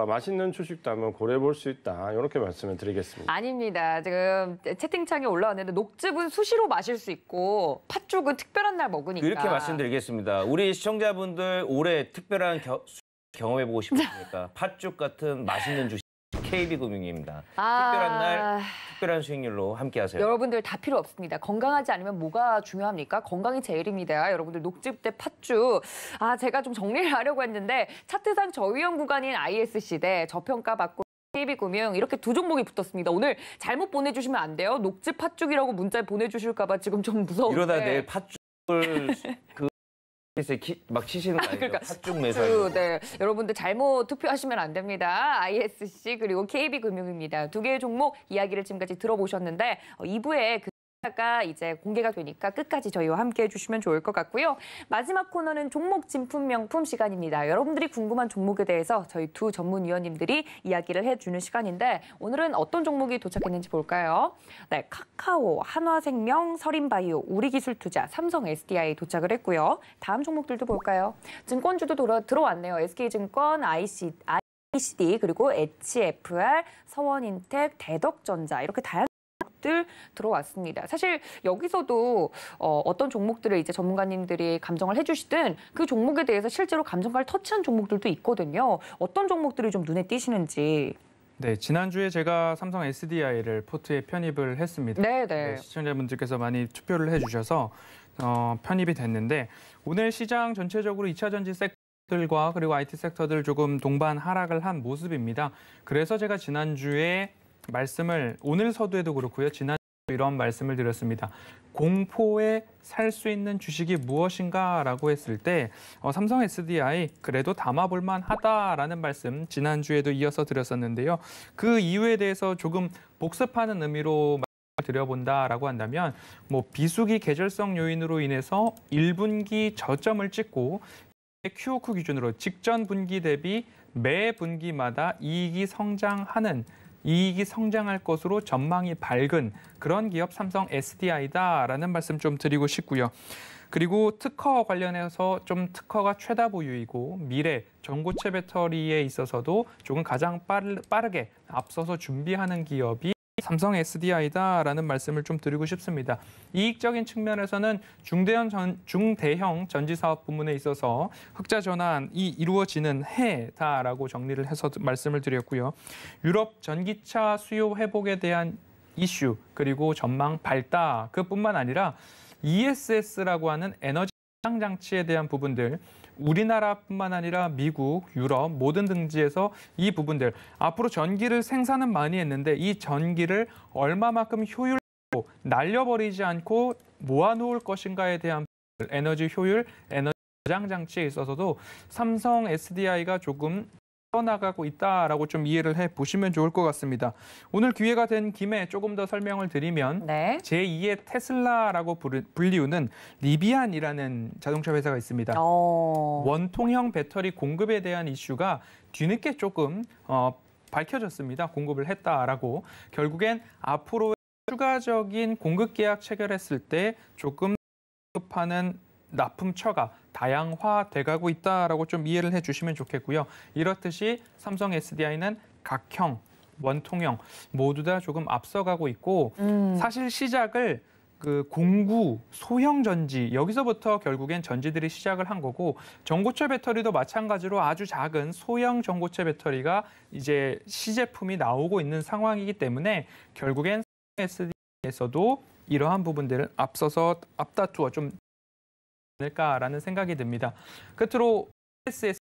맛있는 주식도 한번 고려해 볼 수 있다. 이렇게 말씀을 드리겠습니다. 아닙니다. 지금 채팅창에 올라왔는데 녹즙은 수시로 마실 수 있고 팥죽은 특별한 날 먹으니까. 이렇게 말씀드리겠습니다. 우리 시청자분들 올해 특별한 경험해보고 싶으십니까? 팥죽 같은 맛있는 주식 KB금융입니다. 특별한 날, 특별한 수익률로 함께하세요. 여러분들 다 필요 없습니다. 건강하지 않으면 뭐가 중요합니까? 건강이 제일입니다. 여러분들 녹즙 대 팥죽. 제가 좀 정리를 하려고 했는데 차트상 저위험 구간인 ISC 대 저평가 받고 KB금융 이렇게 두 종목이 붙었습니다. 오늘 잘못 보내주시면 안 돼요. 녹즙 팥죽이라고 문자 보내주실까 봐 지금 좀 무서운데. 이러다 내일 팥죽을 막 치시는 거 아니죠? 그러니까 팥죽 매수. 네, 여러분들 잘못 투표하시면 안 됩니다. ISC 그리고 KB금융입니다. 두 개의 종목 이야기를 지금까지 들어보셨는데 2부에 가 이제 공개가 되니까 끝까지 저희와 함께 해주시면 좋을 것 같고요. 마지막 코너는 종목 진품 명품 시간입니다. 여러분들이 궁금한 종목에 대해서 저희 두 전문위원님들이 이야기를 해주는 시간인데 오늘은 어떤 종목이 도착했는지 볼까요? 네, 카카오, 한화생명, 서린바이오, 우리기술투자, 삼성 SDI 도착을 했고요. 다음 종목들도 볼까요? 증권주도 들어왔네요. SK증권, ICD, 그리고 HFR, 서원인텍, 대덕전자 이렇게 다양한 들 들어왔습니다. 사실 여기서도 어떤 종목들을 이제 전문가님들이 감정을 해주시든 그 종목에 대해서 실제로 감정가를 터치한 종목들도 있거든요. 어떤 종목들이 좀 눈에 띄시는지. 네, 지난주에 제가 삼성 SDI를 포트에 편입을 했습니다. 네, 시청자분들께서 많이 투표를 해주셔서 편입이 됐는데 오늘 시장 전체적으로 2차 전지 섹터들과 그리고 IT 섹터들 조금 동반 하락을 한 모습입니다. 그래서 제가 지난주에 말씀을 오늘 서두에도 그렇고요. 지난 이런 말씀을 드렸습니다. 공포에 살 수 있는 주식이 무엇인가라고 했을 때 삼성 SDI 그래도 담아볼 만하다라는 말씀 지난주에도 이어서 드렸었는데요. 그 이유에 대해서 조금 복습하는 의미로 드려본다라고 한다면 비수기 계절성 요인으로 인해서 1분기 저점을 찍고 QOQ 기준으로 직전 분기 대비 매 분기마다 이익이 성장할 것으로 전망이 밝은 그런 기업 삼성 SDI다라는 말씀 좀 드리고 싶고요. 그리고 특허 관련해서 좀 특허가 최다 보유이고 미래 전고체 배터리에 있어서도 조금 가장 빠르게 앞서서 준비하는 기업이 삼성 SDI다라는 말씀을 좀 드리고 싶습니다. 이익적인 측면에서는 중대형 전지사업 부문에 있어서 흑자 전환이 이루어지는 해다라고 정리를 해서 말씀을 드렸고요. 유럽 전기차 수요 회복에 대한 이슈 그리고 전망 밝다 그뿐만 아니라 ESS라고 하는 에너지 저장 장치에 대한 부분들 우리나라뿐만 아니라 미국, 유럽 모든 등지에서 이 부분들 앞으로 전기를 생산은 많이 했는데 이 전기를 얼마만큼 효율적으로 날려버리지 않고 모아놓을 것인가에 대한 에너지 효율, 에너지 저장 장치에 있어서도 삼성 SDI가 조금 나가고 있다라고 좀 이해를 해보시면 좋을 것 같습니다. 오늘 기회가 된 김에 조금 더 설명을 드리면 네. 제2의 테슬라라고 불리우는 리비안이라는 자동차 회사가 있습니다. 원통형 배터리 공급에 대한 이슈가 뒤늦게 조금 밝혀졌습니다. 공급을 했다라고. 결국엔 앞으로 추가적인 공급 계약 체결했을 때 조금 공급하는 납품처가 다양화돼가고 있다라고 좀 이해를 해주시면 좋겠고요. 이렇듯이 삼성 SDI는 각형, 원통형 모두 다 조금 앞서가고 있고 사실 시작을 그 공구, 소형 전지 여기서부터 결국엔 전지들이 시작을 한 거고 전고체 배터리도 마찬가지로 아주 작은 소형 전고체 배터리가 이제 시제품이 나오고 있는 상황이기 때문에 결국엔 SDI에서도 이러한 부분들을 앞서서 앞다투어 좀 않을까라는 생각이 듭니다. 끝으로 ESS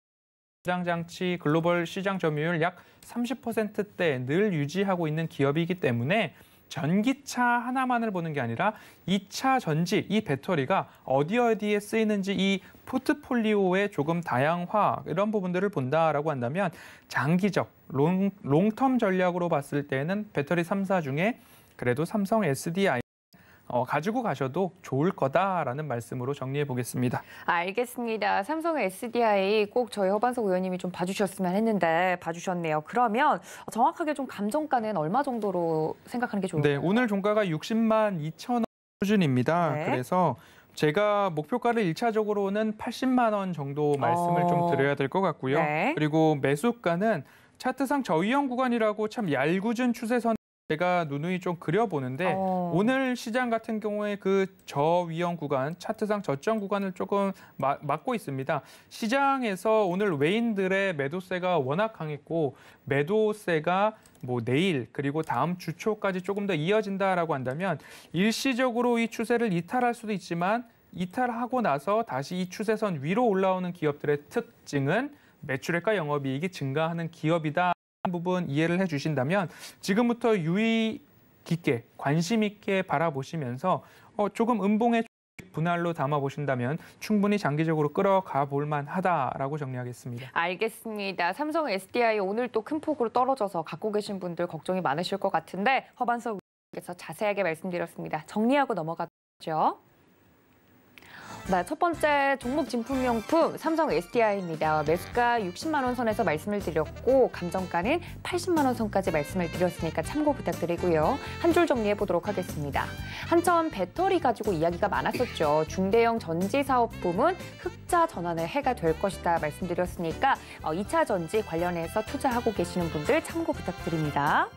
저장 장치 글로벌 시장 점유율 약 30%대 늘 유지하고 있는 기업이기 때문에 전기차 하나만을 보는 게 아니라 2차 전지, 이 배터리가 어디에 쓰이는지 이 포트폴리오의 조금 다양화 이런 부분들을 본다라고 한다면 장기적, 롱텀 전략으로 봤을 때는 배터리 3사 중에 그래도 삼성 SDI 가지고 가셔도 좋을 거다라는 말씀으로 정리해 보겠습니다. 알겠습니다. 삼성 SDI 꼭 저희 허반석 의원님이 좀 봐주셨으면 했는데 봐주셨네요. 그러면 정확하게 좀 감정가는 얼마 정도로 생각하는 게 좋을까요? 네, 오늘 종가가 60만 2천 원 수준입니다. 네. 그래서 제가 목표가를 1차적으로는 80만 원 정도 말씀을 좀 드려야 될 것 같고요. 네. 그리고 매수가는 차트상 저위험 구간이라고 참 얄궂은 추세선 제가 누누이 좀 그려보는데 오늘 시장 같은 경우에 그 저위험 구간, 차트상 저점 구간을 조금 막고 있습니다. 시장에서 오늘 외인들의 매도세가 워낙 강했고 매도세가 내일 그리고 다음 주 초까지 조금 더 이어진다라고 한다면 일시적으로 이 추세를 이탈할 수도 있지만 이탈하고 나서 다시 이 추세선 위로 올라오는 기업들의 특징은 매출액과 영업이익이 증가하는 기업이다. 부분 이해를 해주신다면 지금부터 유의 깊게 관심 있게 바라보시면서 조금 음봉의 분할로 담아보신다면 충분히 장기적으로 끌어가 볼 만하다라고 정리하겠습니다. 알겠습니다. 삼성 SDI 오늘 또 큰 폭으로 떨어져서 갖고 계신 분들 걱정이 많으실 것 같은데 허반석 의원께서 자세하게 말씀드렸습니다. 정리하고 넘어가죠. 네, 첫 번째 종목 진품명품 삼성 SDI입니다. 매수가 60만 원 선에서 말씀을 드렸고 감정가는 80만 원 선까지 말씀을 드렸으니까 참고 부탁드리고요. 한 줄 정리해 보도록 하겠습니다. 한참 배터리 가지고 이야기가 많았었죠. 중대형 전지 사업 부문 흑자 전환의 해가 될 것이다 말씀드렸으니까 2차 전지 관련해서 투자하고 계시는 분들 참고 부탁드립니다.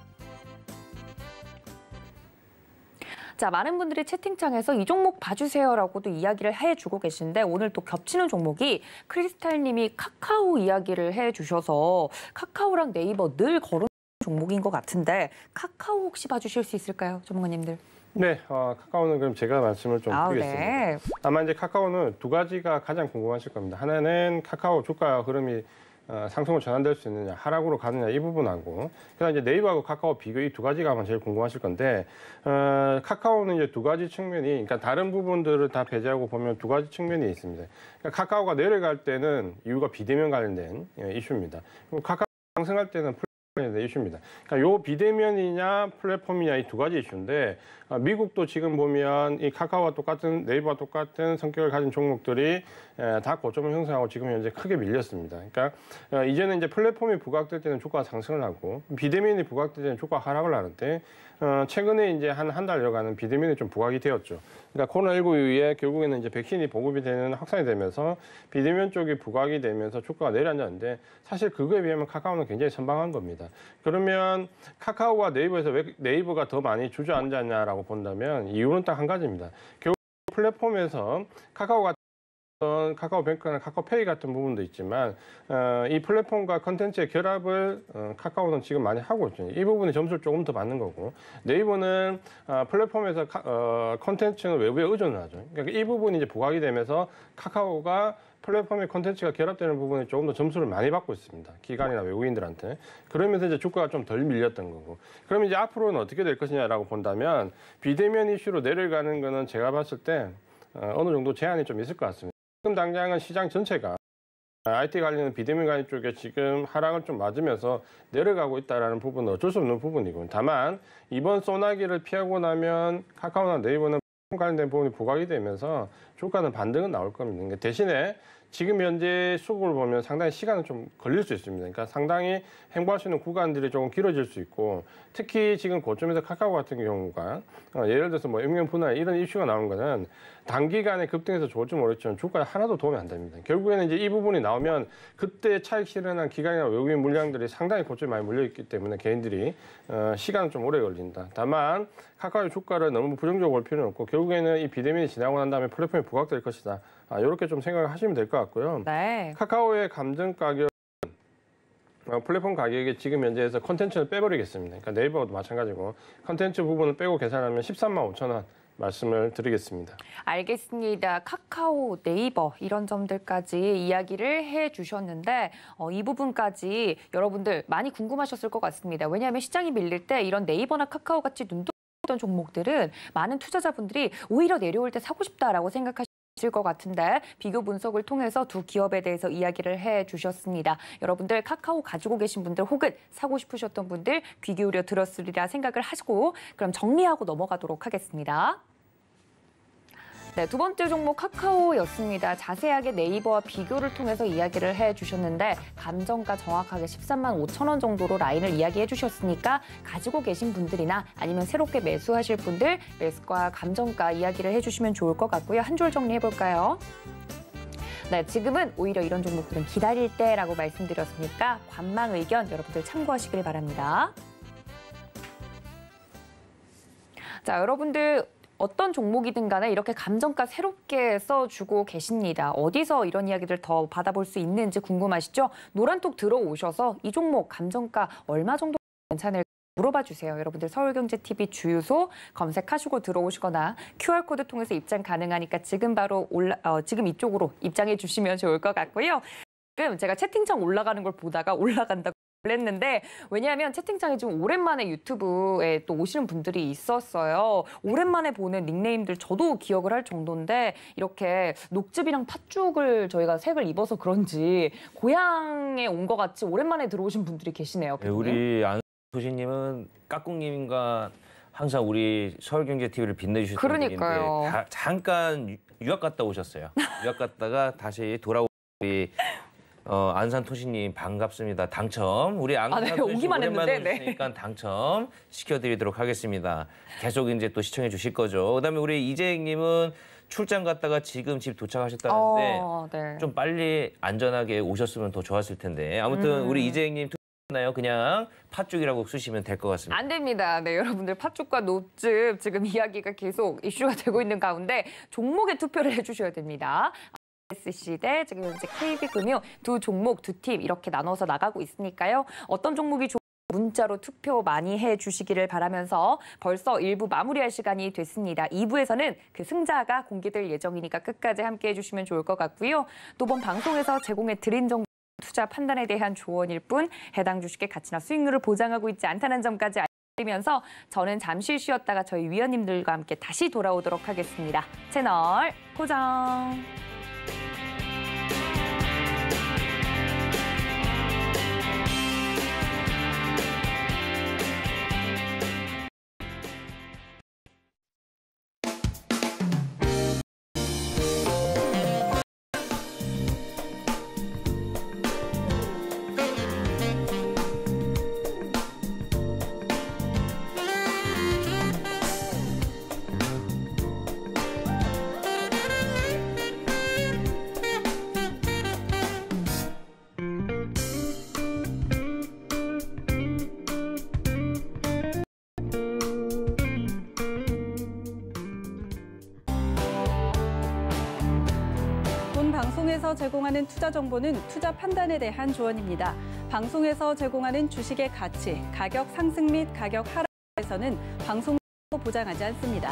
자, 많은 분들이 채팅창에서 이 종목 봐주세요라고도 이야기를 해주고 계신데 오늘 또 겹치는 종목이 크리스탈님이 카카오 이야기를 해주셔서 카카오랑 네이버 늘 거론 종목인 것 같은데 카카오 혹시 봐주실 수 있을까요, 전문가님들? 네, 카카오는 그럼 제가 말씀을 좀 드리겠습니다. 네. 아마 이제 카카오는 두 가지가 가장 궁금하실 겁니다. 하나는 카카오 주가 흐름이 상승으로 전환될 수 있느냐, 하락으로 가느냐 이 부분하고, 그다음 이제 네이버하고 카카오 비교 이 두 가지가 아마 제일 궁금하실 건데, 카카오는 이제 두 가지 측면이, 그러니까 다른 부분들을 다 배제하고 보면 두 가지 측면이 있습니다. 그러니까 카카오가 내려갈 때는 이유가 비대면 관련된 이슈입니다. 그리고 카카오 상승할 때는 이슈입니다. 그러니까 요 비대면이냐 플랫폼이냐 이 두 가지 이슈인데, 미국도 지금 보면 이 카카오와 똑같은, 네이버와 똑같은 성격을 가진 종목들이 다 고점을 형성하고 지금 현재 크게 밀렸습니다. 그러니까 이제는 이제 플랫폼이 부각될 때는 주가가 상승을 하고 비대면이 부각될 때는 주가가 하락을 하는데, 최근에 이제 한 달여간은 비대면이 좀 부각이 되었죠. 그러니까 코로나19 이후에 결국에는 이제 백신이 보급이 되는, 확산이 되면서 비대면 쪽이 부각이 되면서 주가가 내려앉았는데, 사실 그거에 비하면 카카오는 굉장히 선방한 겁니다. 그러면 카카오와 네이버에서 왜 네이버가 더 많이 주저앉았냐라고 본다면 이유는 딱 한 가지입니다. 결국 플랫폼에서 카카오뱅크나 카카오페이 같은 부분도 있지만, 이 플랫폼과 컨텐츠의 결합을 카카오는 지금 많이 하고 있죠. 이 부분이 점수를 조금 더 받는 거고, 네이버는 플랫폼에서 컨텐츠는 외부에 의존을 하죠. 그러니까 이 부분이 이제 부각이 되면서 카카오가 플랫폼의 컨텐츠가 결합되는 부분에 조금 더 점수를 많이 받고 있습니다. 기관이나 외국인들한테. 그러면서 이제 주가가 좀 덜 밀렸던 거고. 그럼 이제 앞으로는 어떻게 될 것이냐라고 본다면, 비대면 이슈로 내려가는 거는 제가 봤을 때 어느 정도 제한이 좀 있을 것 같습니다. 지금 당장은 시장 전체가 IT 관련 비대면 관련 쪽에 지금 하락을 좀 맞으면서 내려가고 있다는 부분은 어쩔 수 없는 부분이고, 다만 이번 소나기를 피하고 나면 카카오나 네이버는 관련된 부분이 부각이 되면서 주가는 반등은 나올 겁니다. 대신에 지금 현재 수급을 보면 상당히 시간은 좀 걸릴 수 있습니다. 그러니까 상당히 행보할 수 있는 구간들이 조금 길어질 수 있고, 특히 지금 고점에서 카카오 같은 경우가 예를 들어서 뭐 액면 분할 이런 이슈가 나오는 거는 단기간에 급등해서 좋을지 모르겠지만 주가에 하나도 도움이 안 됩니다. 결국에는 이제 이 부분이 나오면 그때 차익 실현한 기관이나 외국인 물량들이 상당히 고점에 많이 몰려있기 때문에 개인들이 시간은 좀 오래 걸린다. 다만 카카오의 주가를 너무 부정적으로 볼 필요는 없고, 결국에는 이 비대면이 지나고 난 다음에 플랫폼이 부각될 것이다. 이렇게 좀 생각을 하시면 될 것 같고요. 네. 카카오의 감정 가격, 플랫폼 가격에 지금 현재에서 컨텐츠를 빼버리겠습니다. 그러니까 네이버도 마찬가지고 컨텐츠 부분을 빼고 계산하면 13만 5천 원 말씀을 드리겠습니다. 알겠습니다. 카카오, 네이버 이런 점들까지 이야기를 해주셨는데, 이 부분까지 여러분들 많이 궁금하셨을 것 같습니다. 왜냐하면 시장이 밀릴 때 이런 네이버나 카카오 같이 눈독했던 종목들은 많은 투자자분들이 오히려 내려올 때 사고 싶다라고 생각하실 것 같은데, 비교 분석을 통해서 두 기업에 대해서 이야기를 해주셨습니다. 여러분들 카카오 가지고 계신 분들 혹은 사고 싶으셨던 분들 귀 기울여 들었으리라 생각을 하시고, 그럼 정리하고 넘어가도록 하겠습니다. 네, 두 번째 종목 카카오였습니다. 자세하게 네이버와 비교를 통해서 이야기를 해주셨는데, 감정가 정확하게 13만 5천 원 정도로 라인을 이야기해 주셨으니까 가지고 계신 분들이나 아니면 새롭게 매수하실 분들 매수가 감정가 이야기를 해주시면 좋을 것 같고요. 한 줄 정리해볼까요? 네, 지금은 오히려 이런 종목들은 기다릴 때라고 말씀드렸으니까 관망 의견 여러분들 참고하시길 바랍니다. 자, 여러분들 어떤 종목이든 간에 이렇게 감정가 새롭게 써주고 계십니다. 어디서 이런 이야기들 더 받아볼 수 있는지 궁금하시죠? 노란톡 들어오셔서 이 종목 감정가 얼마 정도 괜찮을지 물어봐 주세요. 여러분들 서울경제TV 주유소 검색하시고 들어오시거나 QR코드 통해서 입장 가능하니까 지금 바로 지금 이쪽으로 입장해 주시면 좋을 것 같고요. 지금 제가 채팅창 올라가는 걸 보다가 올라간다고 했는데, 왜냐하면 채팅창에 지금 오랜만에 유튜브에 또 오시는 분들이 있었어요. 오랜만에 보는 닉네임들 저도 기억을 할 정도인데, 이렇게 녹즙이랑 팥죽을 저희가 색을 입어서 그런지 고향에 온 것 같이 오랜만에 들어오신 분들이 계시네요. 네, 우리 안소신님은 까꿍님과 항상 우리 서울경제TV를 빛내주셨던 분인데, 잠깐 유학 갔다 오셨어요. 유학 갔다가 다시 돌아오신 우리 안산 토시님 반갑습니다. 당첨. 우리 안산 토시 오기만 오랜만에 했는데, 오시니까 당첨 시켜드리도록 하겠습니다. 계속 이제 또 시청해 주실 거죠. 그다음에 우리 이재익님은 출장 갔다가 지금 집 도착하셨다는데 네. 좀 빨리 안전하게 오셨으면 더 좋았을 텐데, 아무튼 우리 이재익님 나요. 그냥 팥죽이라고 쓰시면 될 것 같습니다. 안 됩니다. 네, 여러분들 팥죽과 녹즙 지금 이야기가 계속 이슈가 되고 있는 가운데 종목에 투표를 해주셔야 됩니다. SC 대 지금 현재 KB금융 두 종목 두 팀 이렇게 나눠서 나가고 있으니까요. 어떤 종목이 문자로 투표 많이 해주시기를 바라면서 벌써 1부 마무리할 시간이 됐습니다. 2부에서는 그 승자가 공개될 예정이니까 끝까지 함께해 주시면 좋을 것 같고요. 또 본 방송에서 제공해 드린 정보 투자 판단에 대한 조언일 뿐 해당 주식의 가치나 수익률을 보장하고 있지 않다는 점까지 알리면서 저는 잠시 쉬었다가 저희 위원님들과 함께 다시 돌아오도록 하겠습니다. 채널 고정. 방송에서 제공하는 투자 정보는 투자 판단에 대한 조언입니다. 방송에서 제공하는 주식의 가치, 가격 상승 및 가격 하락에서는 방송사에서 보장하지 않습니다.